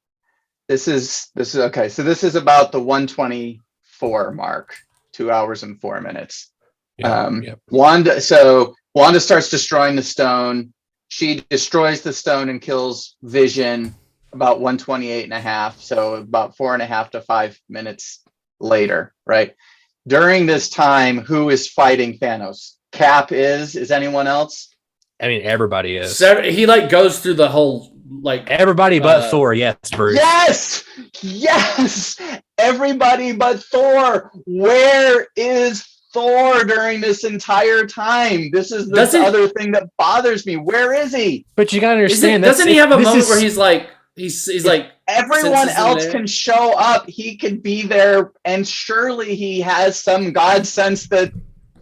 This is okay. So this is about the 124 mark, 2 hours and 4 minutes. Wanda starts destroying the stone. She destroys the stone and kills Vision about 128.5. So about 4.5 to 5 minutes later, right? During this time, who is fighting Thanos? Cap is anyone else? I mean, everybody is. So he goes through the whole everybody but Thor. Yes, Bruce. Yes. Everybody but Thor. Where is Thor during this entire time? This is the other thing that bothers me. Where is he? But you gotta understand. Doesn't he have a moment where he's like, he's like, everyone else can show up, he could be there, and surely he has some god sense that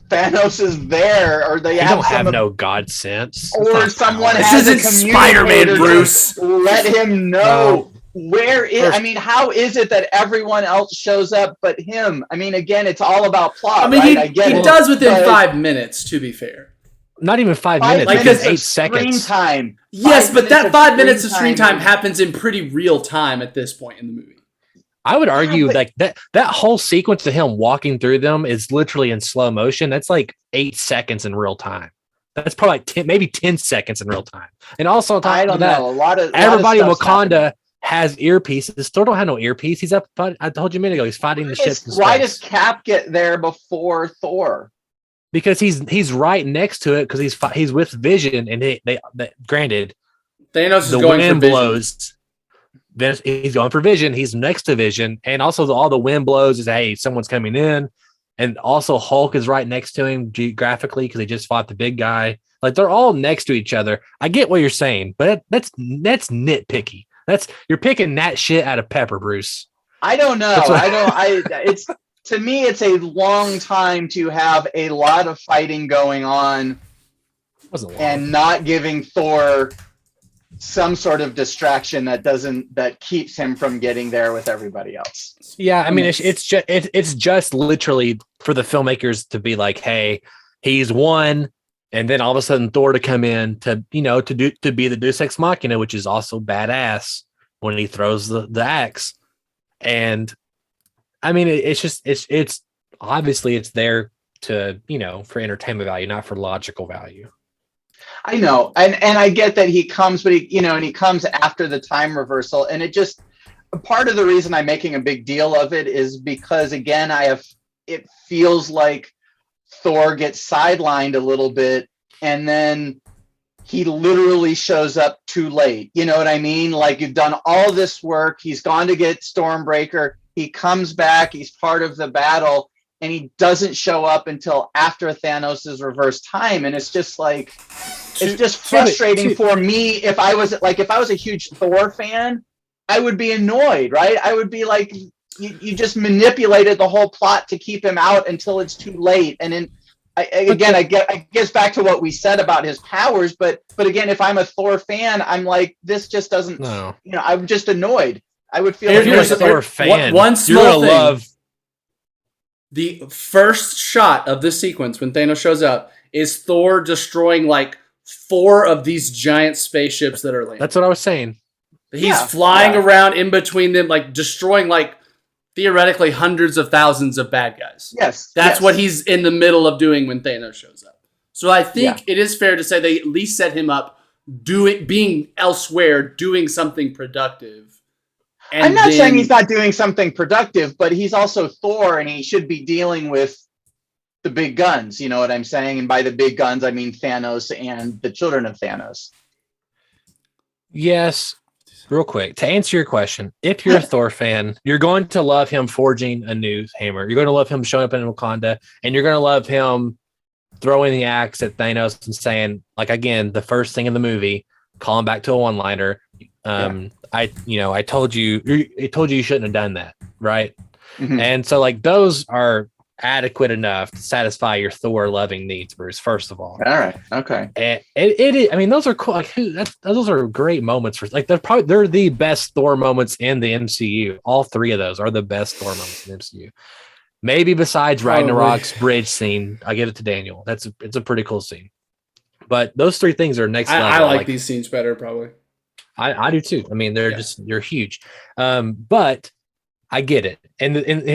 Thanos is there, or they don't have no god sense, or someone has a Spider-Man, Bruce. Let him know. Where is? I mean, how is it that everyone else shows up but him? I mean, again, it's all about plot. I mean, right? he does within 5 minutes. To be fair, not even 5 minutes. Because 8 seconds. Time. Yes, but that 5 minutes of screen time happens in pretty real time at this point in the movie. I would argue that whole sequence of him walking through them is literally in slow motion. That's like 8 seconds in real time. That's probably maybe 10 seconds in real time. And also, I don't know. Everybody in Wakanda has earpieces. Thor don't have no earpiece. He's up. I told you a minute ago. He's fighting the ship. Why does Cap get there before Thor? Because he's right next to it. Because he's with Vision, and they granted, Thanos is the going wind for blows. He's going for Vision. He's next to Vision, and also all the wind blows is, hey, someone's coming in, and also Hulk is right next to him geographically because he just fought the big guy. Like, they're all next to each other. I get what you're saying, but that's nitpicky. You're picking that shit out of pepper, Bruce. I don't know. It's to me, it's a long time to have a lot of fighting going on, and not giving Thor some sort of distraction that keeps him from getting there with everybody else. Yeah, I mean, it's just literally for the filmmakers to be like, hey, he's won, and then all of a sudden Thor to come in to be the Deus Ex Machina, which is also badass when he throws the axe. And I mean, it's obviously it's there to, for entertainment value, not for logical value. I know, and I get that he comes, but he comes after the time reversal, and it just, part of the reason I'm making a big deal of it is because, again, it feels like Thor gets sidelined a little bit, and then he literally shows up too late. You know what I mean? Like, you've done all this work, he's gone to get Stormbreaker, he comes back, he's part of the battle, and he doesn't show up until after Thanos' reverse time, and it's just like, it's just frustrating for me. If I was a huge Thor fan, I would be annoyed, right? I would be like, you just manipulated the whole plot to keep him out until it's too late. And then I guess back to what we said about his powers, but again, if I'm a Thor fan, I'm like, this just doesn't. No. I'm just annoyed. I would feel if you're a Thor fan, one small thing. Love. The first shot of this sequence when Thanos shows up is Thor destroying like 4 of these giant spaceships that are landing. That's what I was saying. He's flying around in between them, like destroying like theoretically hundreds of thousands of bad guys. Yes. That's what he's in the middle of doing when Thanos shows up. So I think it is fair to say they at least set him up being elsewhere, doing something productive. And I'm not saying he's not doing something productive, but he's also Thor, and he should be dealing with the big guns. You know what I'm saying? And by the big guns, I mean Thanos and the children of Thanos. Yes. Real quick, to answer your question, if you're a Thor fan, you're going to love him forging a new hammer. You're going to love him showing up in Wakanda, and you're going to love him throwing the axe at Thanos and saying, like, again, the first thing in the movie, calling back to a one-liner. I told you you shouldn't have done that, right? Mm-hmm. And so, like, those are adequate enough to satisfy your Thor loving needs, Bruce. First of all, all right, okay, and I mean, those are cool. Like, those are great moments for, like, they're the best Thor moments in the MCU. All three of those are the best Thor moments in the MCU. Maybe besides Ragnarok's bridge scene, I give it to Daniel. It's a pretty cool scene. But those three things are next level. I like these scenes better, probably. I do too. I mean, they're huge. But I get it.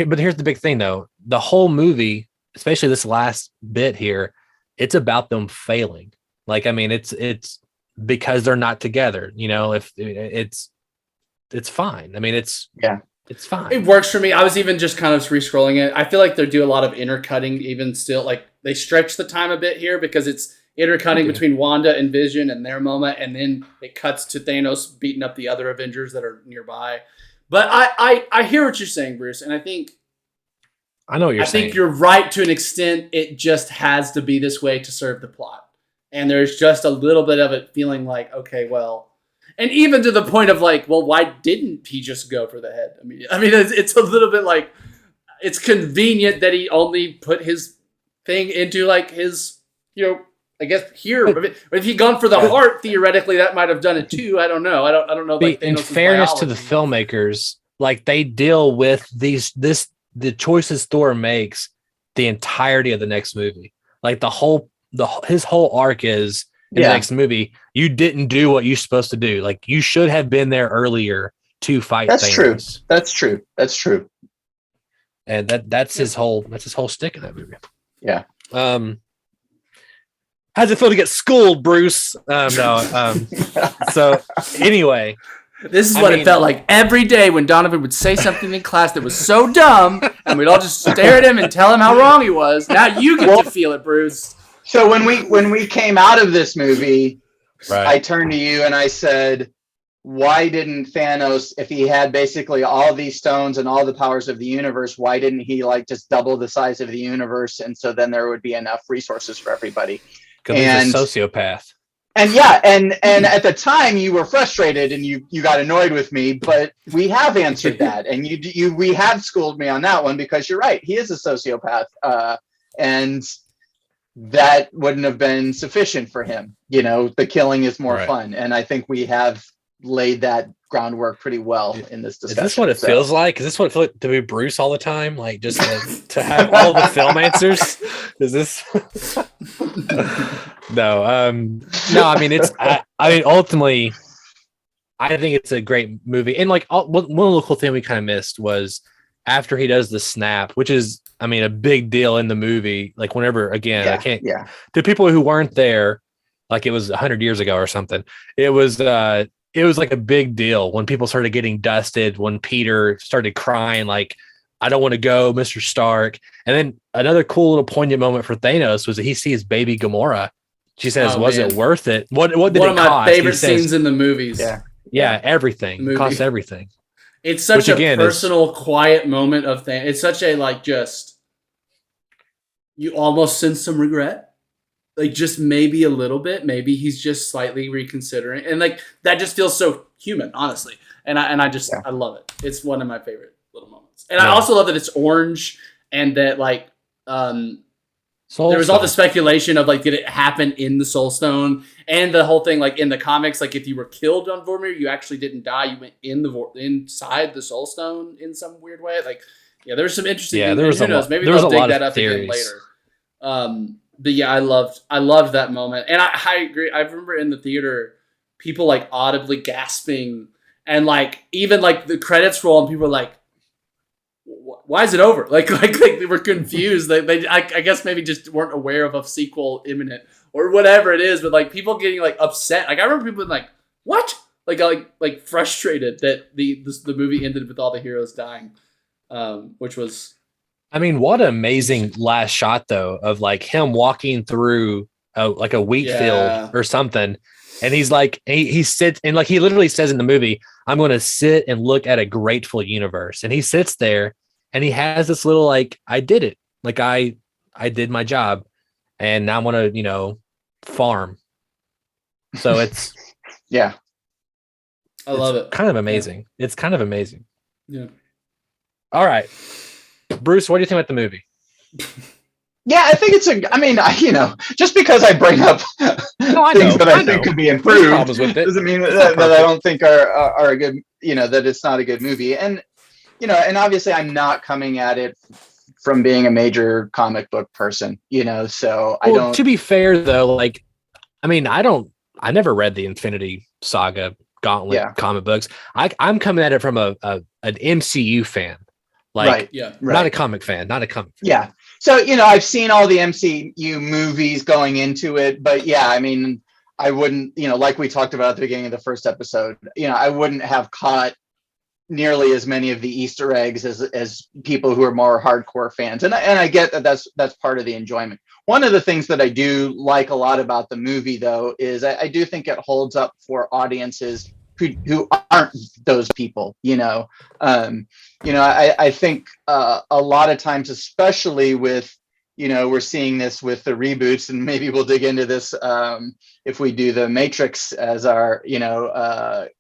But here's the big thing, though. The whole movie, especially this last bit here, it's about them failing. Like, I mean, it's because they're not together. You know, if it's fine. I mean, it's fine. It works for me. I was even just kind of re-scrolling it. I feel like they do a lot of intercutting even still. Like, they stretch the time a bit here because it's intercutting between Wanda and Vision and their moment, and then it cuts to Thanos beating up the other Avengers that are nearby. But I hear what you're saying, Bruce, and I know what you're saying. I think you're right to an extent. It just has to be this way to serve the plot. And there's just a little bit of it feeling like, okay, well, and even to the point of like, well, why didn't he just go for the head? I mean, it's a little bit like, it's convenient that he only put his thing into like his, I guess here. If he'd gone for the heart, theoretically, that might have done it too. I don't know. I don't know. Like, in fairness to the filmmakers, like, they deal with the choices Thor makes the entirety of the next movie. Like, his whole arc is in the next movie. You didn't do what you're supposed to do. Like, you should have been there earlier to fight. That's Thanos. true. That's true. And that's his whole stick in that movie. Yeah. How's it feel to get schooled, Bruce? So anyway, this is what it felt like every day when Donovan would say something in class that was so dumb, and we'd all just stare at him and tell him how wrong he was. Now you get to feel it, Bruce. So when we came out of this movie, right, I turned to you and I said, why didn't Thanos, if he had basically all these stones and all the powers of the universe, why didn't he like just double the size of the universe? And so then there would be enough resources for everybody. Because he's a sociopath. And and at the time you were frustrated and you got annoyed with me, but we have answered that, and we have schooled me on that one, because you're right, he is a sociopath, and that wouldn't have been sufficient for him. The killing is more fun, and I think we have laid that groundwork pretty well in this discussion. Is this what it feels like? Is this what it feels like to be Bruce all the time? Like, just to have all the film answers? Is this? No. I mean, ultimately, I think it's a great movie. And like, one of the cool things we kind of missed was after he does the snap, which is, I mean, a big deal in the movie. Like, whenever, again, I can't, to people who weren't there, like it was 100 years ago or something, it was like a big deal when people started getting dusted, when Peter started crying, like, I don't want to go, Mr. Stark. And then another cool little poignant moment for Thanos was that he sees baby Gamora. She says, was it worth it? What did it cost? One of my favorite scenes in the movies. Yeah, everything. It costs everything. It's such a personal, quiet moment of Thanos. It's such a, like, just, you almost sense some regret. Like, just maybe a little bit. Maybe he's just slightly reconsidering. And, like, that just feels so human, honestly. And I love it. It's one of my favorite little moments. And I also love that it's orange, and that, like, there was all the speculation of, like, did it happen in the Soul Stone? And the whole thing, like, in the comics, like, if you were killed on Vormir, you actually didn't die. You went inside the Soul Stone in some weird way. Like, there was some interesting things. There was who knows? Maybe they'll dig that up again later. But yeah, I loved that moment. And I agree. I remember in the theater, people like audibly gasping And like even like the credits roll and people are like, why is it over? Like they were confused. I guess maybe just weren't aware of a sequel imminent or whatever it is. But like people getting like upset. Like I remember people being like, what? Like frustrated that the movie ended with all the heroes dying, which was. I mean, what an amazing last shot though of like him walking through like a wheat field or something, and he's like he sits and like he literally says in the movie, "I'm going to sit and look at a grateful universe," and he sits there and he has this little like, "I did it, like I did my job, and now I'm going to farm." So it's yeah, I love it. Kind of amazing. Yeah. It's kind of amazing. Yeah. All right. Bruce, what do you think about the movie? Yeah, I think just because I bring up things that I think could be improved doesn't mean that I don't think are a good, that it's not a good movie. And, and obviously I'm not coming at it from being a major comic book person, so I don't. To be fair though, like, I mean, I never read the Infinity Saga Gauntlet comic books. I'm coming at it from an MCU fan. Like, not a comic fan, Yeah. So, I've seen all the MCU movies going into it, but yeah, I mean, I wouldn't, like we talked about at the beginning of the first episode, I wouldn't have caught nearly as many of the Easter eggs as people who are more hardcore fans. And I get that that's part of the enjoyment. One of the things that I do like a lot about the movie though, is I do think it holds up for audiences who aren't those people, I think a lot of times, especially with, we're seeing this with the reboots, and maybe we'll dig into this if we do the Matrix as our,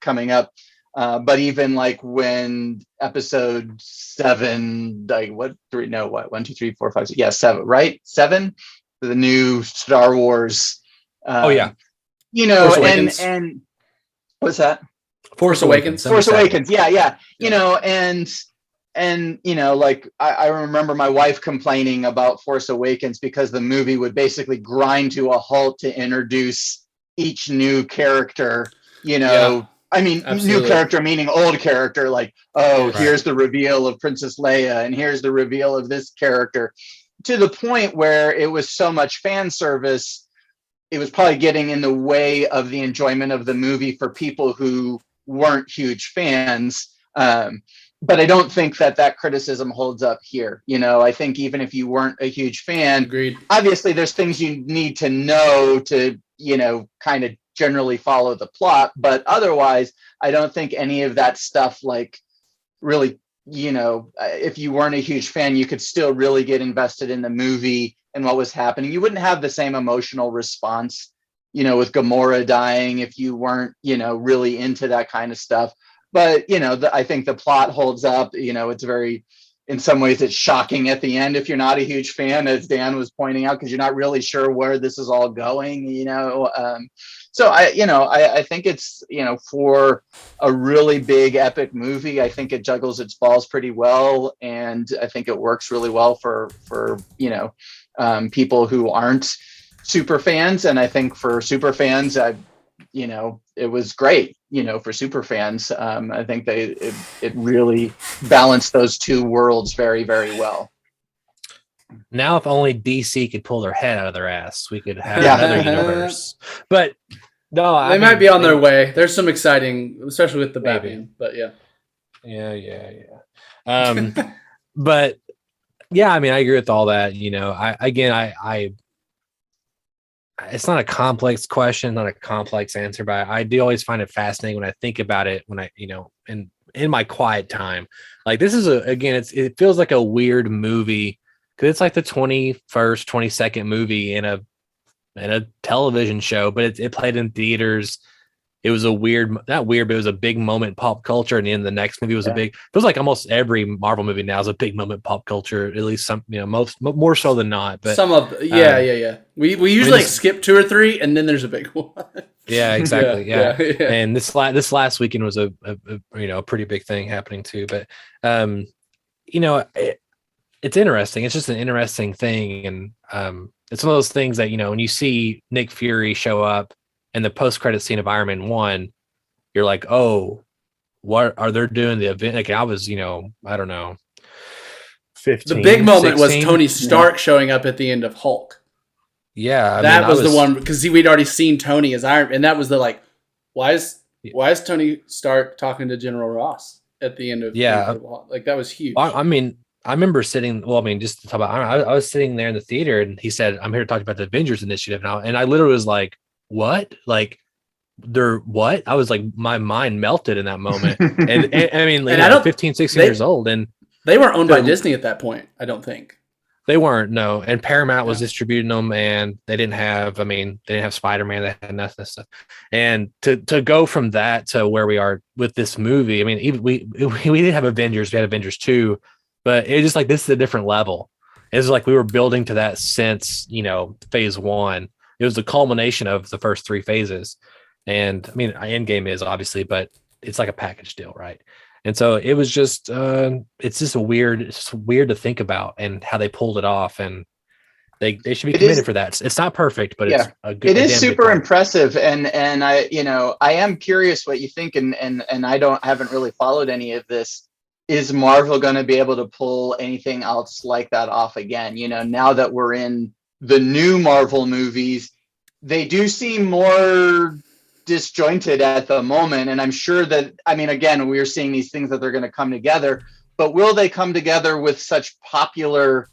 coming up. But even like when episode 7, like 1, 2, 3, 4, 5, 6, yeah, 7, right? 7, the new Star Wars. And what's that? Force Awakens. Force Awakens. Yeah. And like I remember my wife complaining about Force Awakens because the movie would basically grind to a halt to introduce each new character, I mean, absolutely. New character meaning old character, like, here's the reveal of Princess Leia, and here's the reveal of this character, to the point where it was so much fan service, it was probably getting in the way of the enjoyment of the movie for people who weren't huge fans. But I don't think that criticism holds up here. I think even if you weren't a huge fan, agreed. Obviously there's things you need to know to, kind of generally follow the plot. But otherwise, I don't think any of that stuff, like, really, if you weren't a huge fan, you could still really get invested in the movie and what was happening. You wouldn't have the same emotional response, with Gamora dying if you weren't, really into that kind of stuff. But, I think the plot holds up. It's very, in some ways, it's shocking at the end if you're not a huge fan, as Dan was pointing out, because you're not really sure where this is all going, So I think it's, for a really big epic movie, I think it juggles its balls pretty well. And I think it works really well for people who aren't super fans. And I think for super fans, it was great, for super fans. I think it really balanced those two worlds very, very well. Now, if only DC could pull their head out of their ass, we could have another universe. But no, they might be on their way. There's some exciting, especially with the Batman. But yeah. But yeah, I mean, I agree with all that. It's not a complex question, not a complex answer, but I do always find it fascinating when I think about it. When I, in my quiet time, like this is it feels like a weird movie because it's like the 21st, 22nd movie in a television show, but it played in theaters. It was not weird, but it was a big moment in pop culture. And then the next movie was it feels like almost every Marvel movie now is a big moment in pop culture, at least some, more so than not. But some of, We usually skip 2 or 3 and then there's a big one. Yeah, exactly. Yeah. And this last weekend was a pretty big thing happening too. But, it's interesting. It's just an interesting thing. And it's one of those things that, when you see Nick Fury show up in the post-credit scene of Iron Man 1, you're like, oh, what are they doing the event? Like I was, I don't know, 15. The big moment 16? was Tony Stark showing up at the end of Hulk. Yeah, that was the one because we'd already seen Tony as Iron, and that was the like, why is Tony Stark talking to General Ross at the end of Hulk? Like that was huge. I mean, I remember sitting. Well, I mean, just to talk about, I was sitting there in the theater, and he said, "I'm here to talk about the Avengers Initiative now," and I literally was like, "What? Like, they're what?" I was like, my mind melted in that moment, and I mean, like, I don't 15, 16 years old, and they weren't owned by Disney at that point. I don't think. They weren't, no. And Paramount was distributing them, and they didn't have Spider-Man, they had nothing stuff. And to go from that to where we are with this movie, I mean, even we did have Avengers, we had Avengers 2, but it's just like this is a different level. It's like we were building to that since, phase 1. It was the culmination of the first 3 phases. And I mean, endgame is obviously, but it's like a package deal, right? And so it was just, it's just weird to think about and how they pulled it off. And they should be committed for that. It's not perfect, but it's a good. It is super impressive. And I am curious what you think. And I haven't really followed any of this. Is Marvel going to be able to pull anything else like that off again? Now that we're in the new Marvel movies, they do seem more disjointed at the moment, and I'm sure that again we're seeing these things that they're going to come together, but will they come together with such popular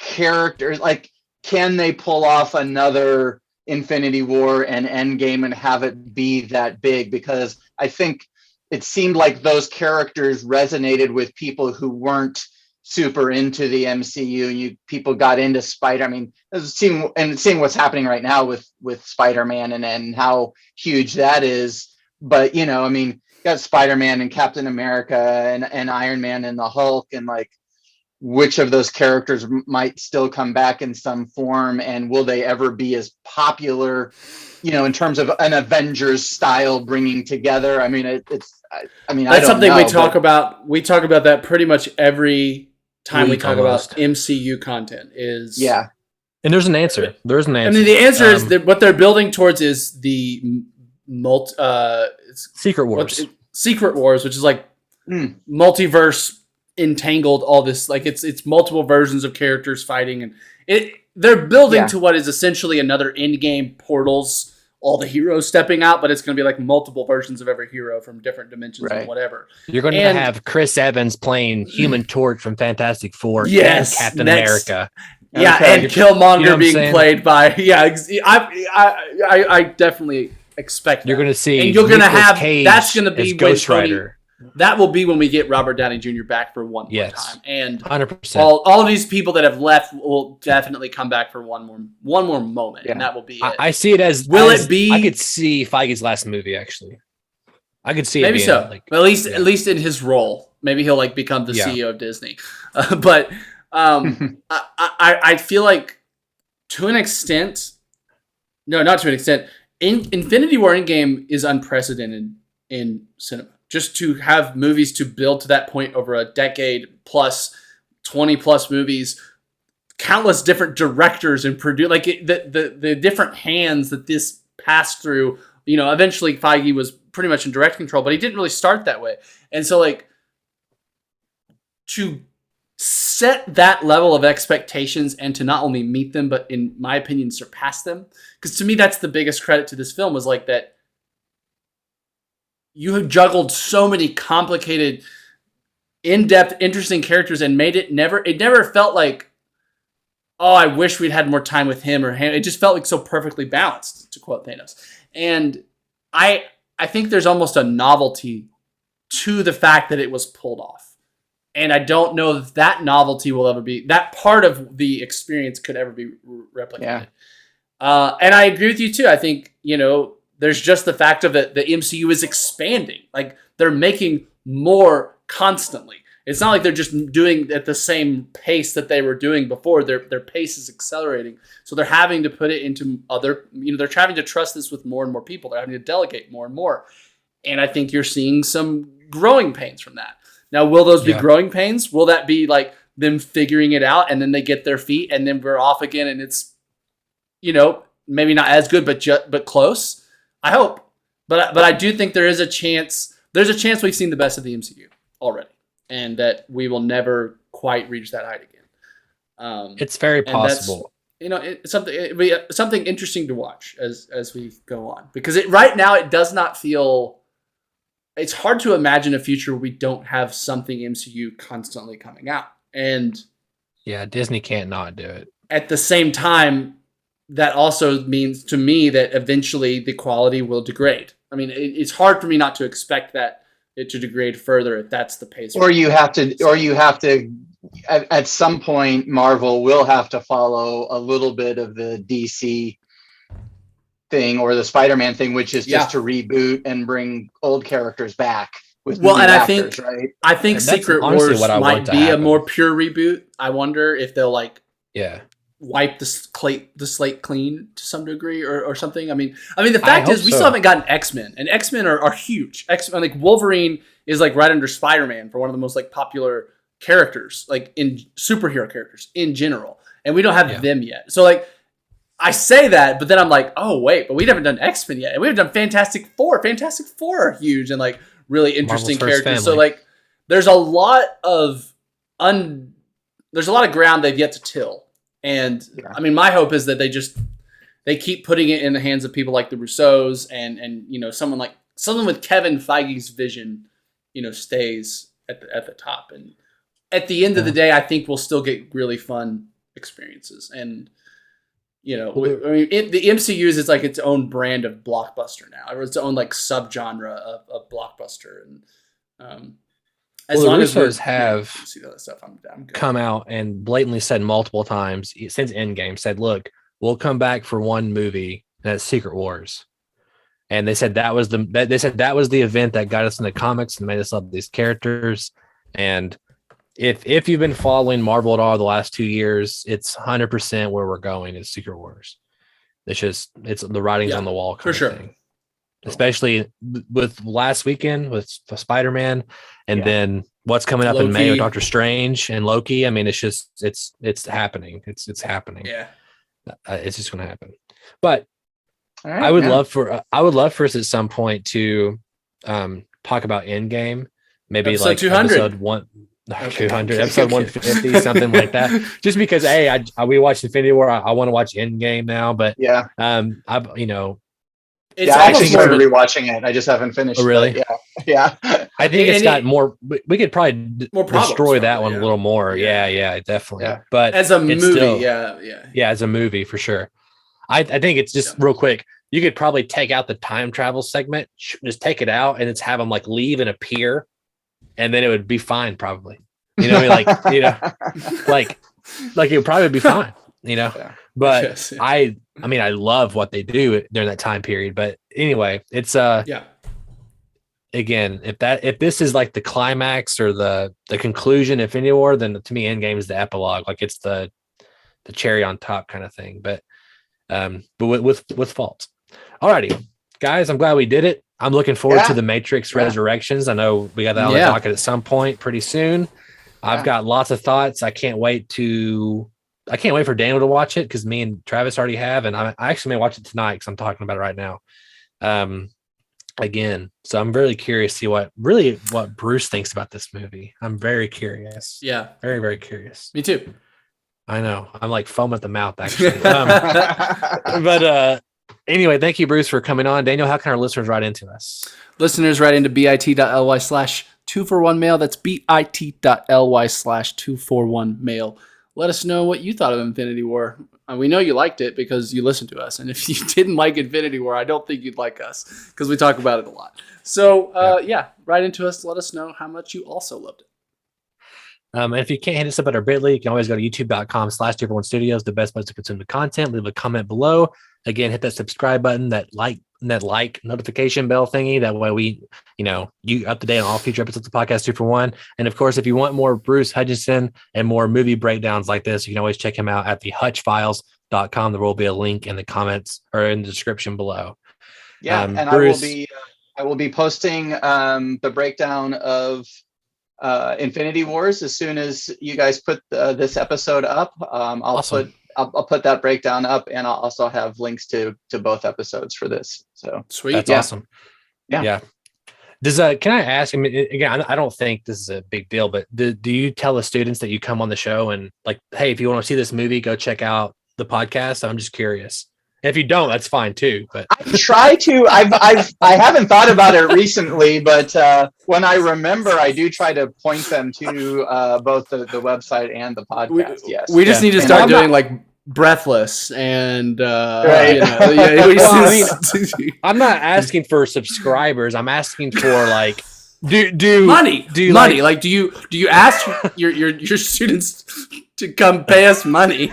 characters? Like, can they pull off another Infinity War and Endgame and have it be that big? Because I think it seemed like those characters resonated with people who weren't super into the MCU, and people got into Spider. I mean, seeing what's happening right now with Spider-Man and how huge that is. But got Spider-Man and Captain America and Iron Man and the Hulk, and like, which of those characters might still come back in some form, and will they ever be as popular, in terms of an Avengers style bringing together? I mean, that's something we talk about. We talk about that pretty much every time we talk about MCU content. And there's an answer. The answer is that what they're building towards is the Secret Wars. Secret Wars, which is like multiverse entangled, all this, like it's multiple versions of characters fighting, and they're building to what is essentially another endgame Portals, all the heroes stepping out, but it's going to be like multiple versions of every hero from different dimensions and whatever. You're going to have Chris Evans playing Human Torch from Fantastic Four and Captain America. Yeah, and Killmonger being played by I definitely expect you're going to see, and you're going to have Cage that's going to be Ghost Rider. That will be when we get Robert Downey Jr. back for one more time, and 100%. All of these people that have left will definitely come back for one more moment, and that will be it. I see it as it be? I could see Feige's last movie actually. I could see maybe it being, so. At least in his role, maybe he'll become the CEO of Disney. But I feel like to an extent, no, not to an extent. Infinity War Endgame is unprecedented in cinema. Just to have movies to build to that point over a decade plus, 20 plus movies, countless different directors and the different hands that this passed through. Eventually Feige was pretty much in direct control, but he didn't really start that way. And so to set that level of expectations and to not only meet them, but in my opinion, surpass them. Because to me, that's the biggest credit to this film, was like that you have juggled so many complicated, in-depth, interesting characters and made it never felt like, oh, I wish we'd had more time with him or him. It just felt like so perfectly balanced, to quote Thanos. And I think there's almost a novelty to the fact that it was pulled off. And I don't know if that novelty will ever be, that part of the experience could ever be replicated. And I agree with you too. I think, there's just the fact of that the MCU is expanding. Like, they're making more constantly. It's not like they're just doing at the same pace that they were doing before. Their pace is accelerating. So they're having to put it into other, they're having to trust this with more and more people. They're having to delegate more and more. And I think you're seeing some growing pains from that. Now, will those be growing pains? Will that be like them figuring it out and then they get their feet and then we're off again and it's, maybe not as good, but close? I hope. But I do think there is a chance there's a chance we've seen the best of the MCU already, and that we will never quite reach that height again. It's very possible. It's it'd be something interesting to watch as we go on, because right now it does not feel. It's hard to imagine a future where we don't have something MCU constantly coming out, and yeah, Disney can't not do it. At the same time, that also means to me that eventually the quality will degrade. I mean, it's hard for me not to expect that it to degrade further if that's the pace. Or you have to, at some point, Marvel will have to follow a little bit of the DC thing or the Spider-Man thing, which is just to reboot and bring old characters back with new actors, right? I think Secret Wars might be a more pure reboot. I wonder if they'll wipe the slate clean to some degree or something. I mean, the fact is we still haven't gotten X-Men, and X-Men are huge. X-Men, like Wolverine is like right under Spider-Man for one of the most like popular characters, like in superhero characters in general, and we don't have them yet. So like I say that, but then I'm like, oh wait, but we haven't done X-Men yet, and we haven't done Fantastic Four. Fantastic Four are huge and like really interesting characters. So like there's a lot of ground they've yet to till. And I mean, my hope is that they keep putting it in the hands of people like the Russos and someone with Kevin Feige's vision, stays at the top. And at the end of the day, I think we'll still get really fun experiences. And the MCU is like its own brand of blockbuster now, or its own like subgenre of blockbuster. And as long as Russos have see that stuff, I'm come out and blatantly said multiple times since Endgame, said, look, we'll come back for one movie, and that's Secret Wars. And they said that was the event that got us in the comics and made us love these characters. And if you've been following Marvel at all the last 2 years, it's 100% where we're going is Secret Wars. It's the writing's on the wall kind of thing. Especially with last weekend with Spider-Man, and then what's coming up in May with Doctor Strange and Loki. I mean, it's happening. It's happening. Yeah, it's just going to happen. But right, I would love for us at some point to talk about Endgame, maybe episode like 200. Episode 150, something like that. Just because we watched Infinity War, I want to watch Endgame now. But I actually started rewatching it. I just haven't finished. Oh, really? Yeah. I think it's got more. We could probably destroy that one a little more. Yeah, definitely. Yeah. But as a movie, still, as a movie for sure. I think it's just real quick. You could probably take out the time travel segment, just take it out, and it's have them like leave and appear, and then it would be fine. Probably, like it would probably be fine. But I mean, I love what they do during that time period. But anyway, it's again, if this is like the climax or the conclusion of Infinity War, then to me, Endgame is the epilogue. Like it's the cherry on top kind of thing. But with faults. Alrighty, guys, I'm glad we did it. I'm looking forward to the Matrix Resurrections. I know we got that on the docket at some point pretty soon. I've got lots of thoughts. I can't wait for Daniel to watch it because me and Travis already have, and I actually may watch it tonight because I'm talking about it right now. Again, so I'm really curious to see what Bruce thinks about this movie. I'm very curious. Yeah, very, very curious. Me too. I know. I'm like foam at the mouth actually. But anyway, thank you, Bruce, for coming on. Daniel, how can our listeners write into us? Listeners write into bit.ly/241mail. That's bit.ly/241mail. Let us know what you thought of Infinity War. We know you liked it because you listened to us. And if you didn't like Infinity War, I don't think you'd like us because we talk about it a lot. So, write into us. Let us know how much you also loved it. And if you can't hit us up at our Bitly, you can always go to youtube.com/241studios, the best place to consume the content. Leave a comment below. Again, hit that subscribe button, that like notification bell thingy. That way you up to date on all future episodes of Podcast 241. And of course, if you want more Bruce Hutchinson and more movie breakdowns like this, you can always check him out at thehutchfiles.com. There will be a link in the comments or in the description below. Yeah, and Bruce, I will be posting the breakdown of Infinity Wars as soon as you guys put this episode up. I'll put that breakdown up, and I'll also have links to both episodes for this. So sweet. That's awesome. Yeah. Does can I ask? I mean, again, I don't think this is a big deal, but do you tell the students that you come on the show and like, hey, if you want to see this movie, go check out the podcast? I'm just curious. And if you don't, that's fine too. But I try to. I haven't thought about it recently, but when I remember, I do try to point them to both the website and the podcast. Yes, we just need to start doing like Breathless and right. I'm not asking for subscribers. I'm asking for like do money. Do you money? Like do you ask your students to come pay us money?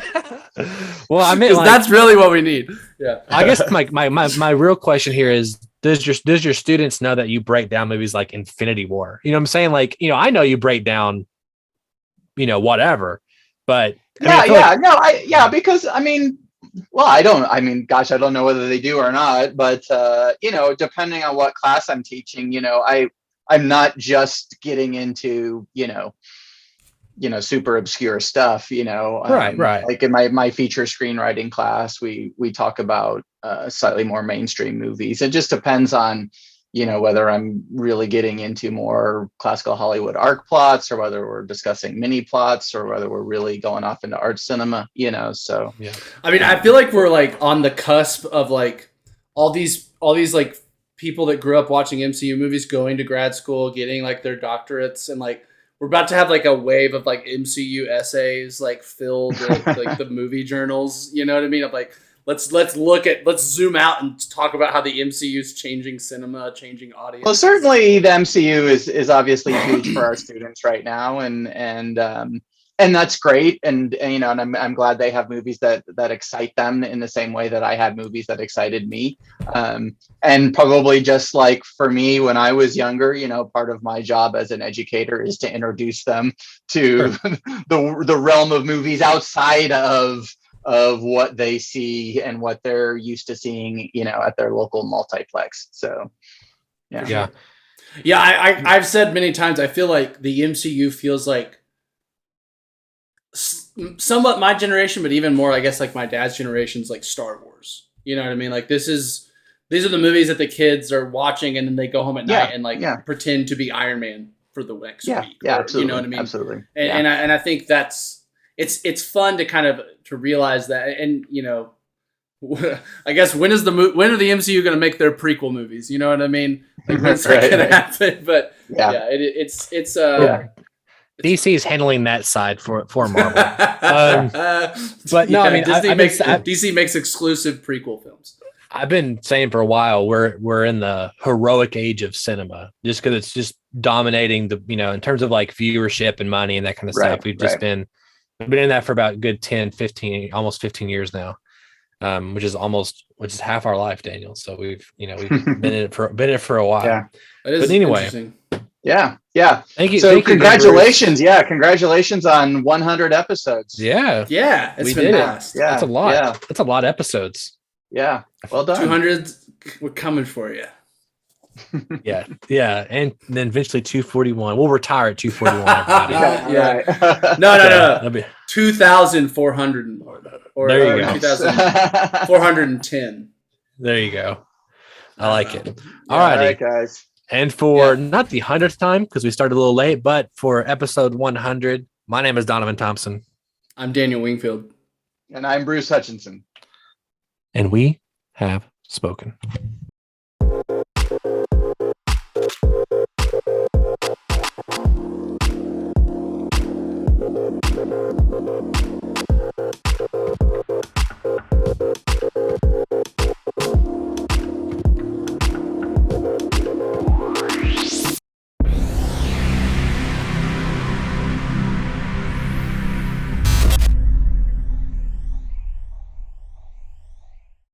Well, I mean, like, that's really what we need. Yeah. I guess my real question here is, does your students know that you break down movies like Infinity War? You know what I'm saying? Like, I know you break down, whatever, but because I mean, I don't know whether they do or not, but depending on what class I'm teaching, I'm not just getting into, super obscure stuff, right. Like in my feature screenwriting class, we talk about slightly more mainstream movies. It just depends on, whether I'm really getting into more classical Hollywood arc plots or whether we're discussing mini plots or whether we're really going off into art cinema, so. Yeah. I mean, I feel like we're like on the cusp of like all these like people that grew up watching MCU movies going to grad school, getting like their doctorates, and like we're about to have like a wave of like MCU essays like filled with like the movie journals. You know what I mean? Of like, let's zoom out and talk about how the MCU is changing cinema, changing audience. Well, certainly the MCU is obviously huge for our students right now, and that's great. And I'm glad they have movies that excite them in the same way that I had movies that excited me. And probably just like for me when I was younger, part of my job as an educator is to introduce them to the realm of movies outside of what they see and what they're used to seeing, at their local multiplex. So, yeah. I've said many times, I feel like the MCU feels like somewhat my generation, but even more, I guess, like my dad's generation's like Star Wars. You know what I mean? Like these are the movies that the kids are watching, and then they go home at night and pretend to be Iron Man for the next week. Yeah, absolutely. You know what I mean? Absolutely. And I think that's it's fun to kind of to realize that, and I guess when are the MCU going to make their prequel movies? You know what I mean? Like when's that going to happen? But it's DC is handling that side for Marvel. But no, I mean, DC makes exclusive prequel films. I've been saying for a while we're in the heroic age of cinema, just because it's just dominating the in terms of like viewership and money and that kind of stuff. We've just been in that for about a good 10, 15, almost 15 years now, which is half our life, Daniel. So we've been in it for a while. Yeah. But anyway. Yeah. Thank you. So congratulations. Congratulations on 100 episodes. Yeah. It's been fast. Yeah. That's a lot. Yeah. That's a lot of episodes. Yeah. Well done. 200, we're coming for you. Yeah. And then eventually 241. We'll retire at 241. Yeah. No. 2,400 or there you go. 2,410. There you go. I like it. All right, guys. And for not the 100th time, because we started a little late, but for episode 100, my name is Donovan Thompson. I'm Daniel Wingfield. And I'm Bruce Hutchinson. And we have spoken.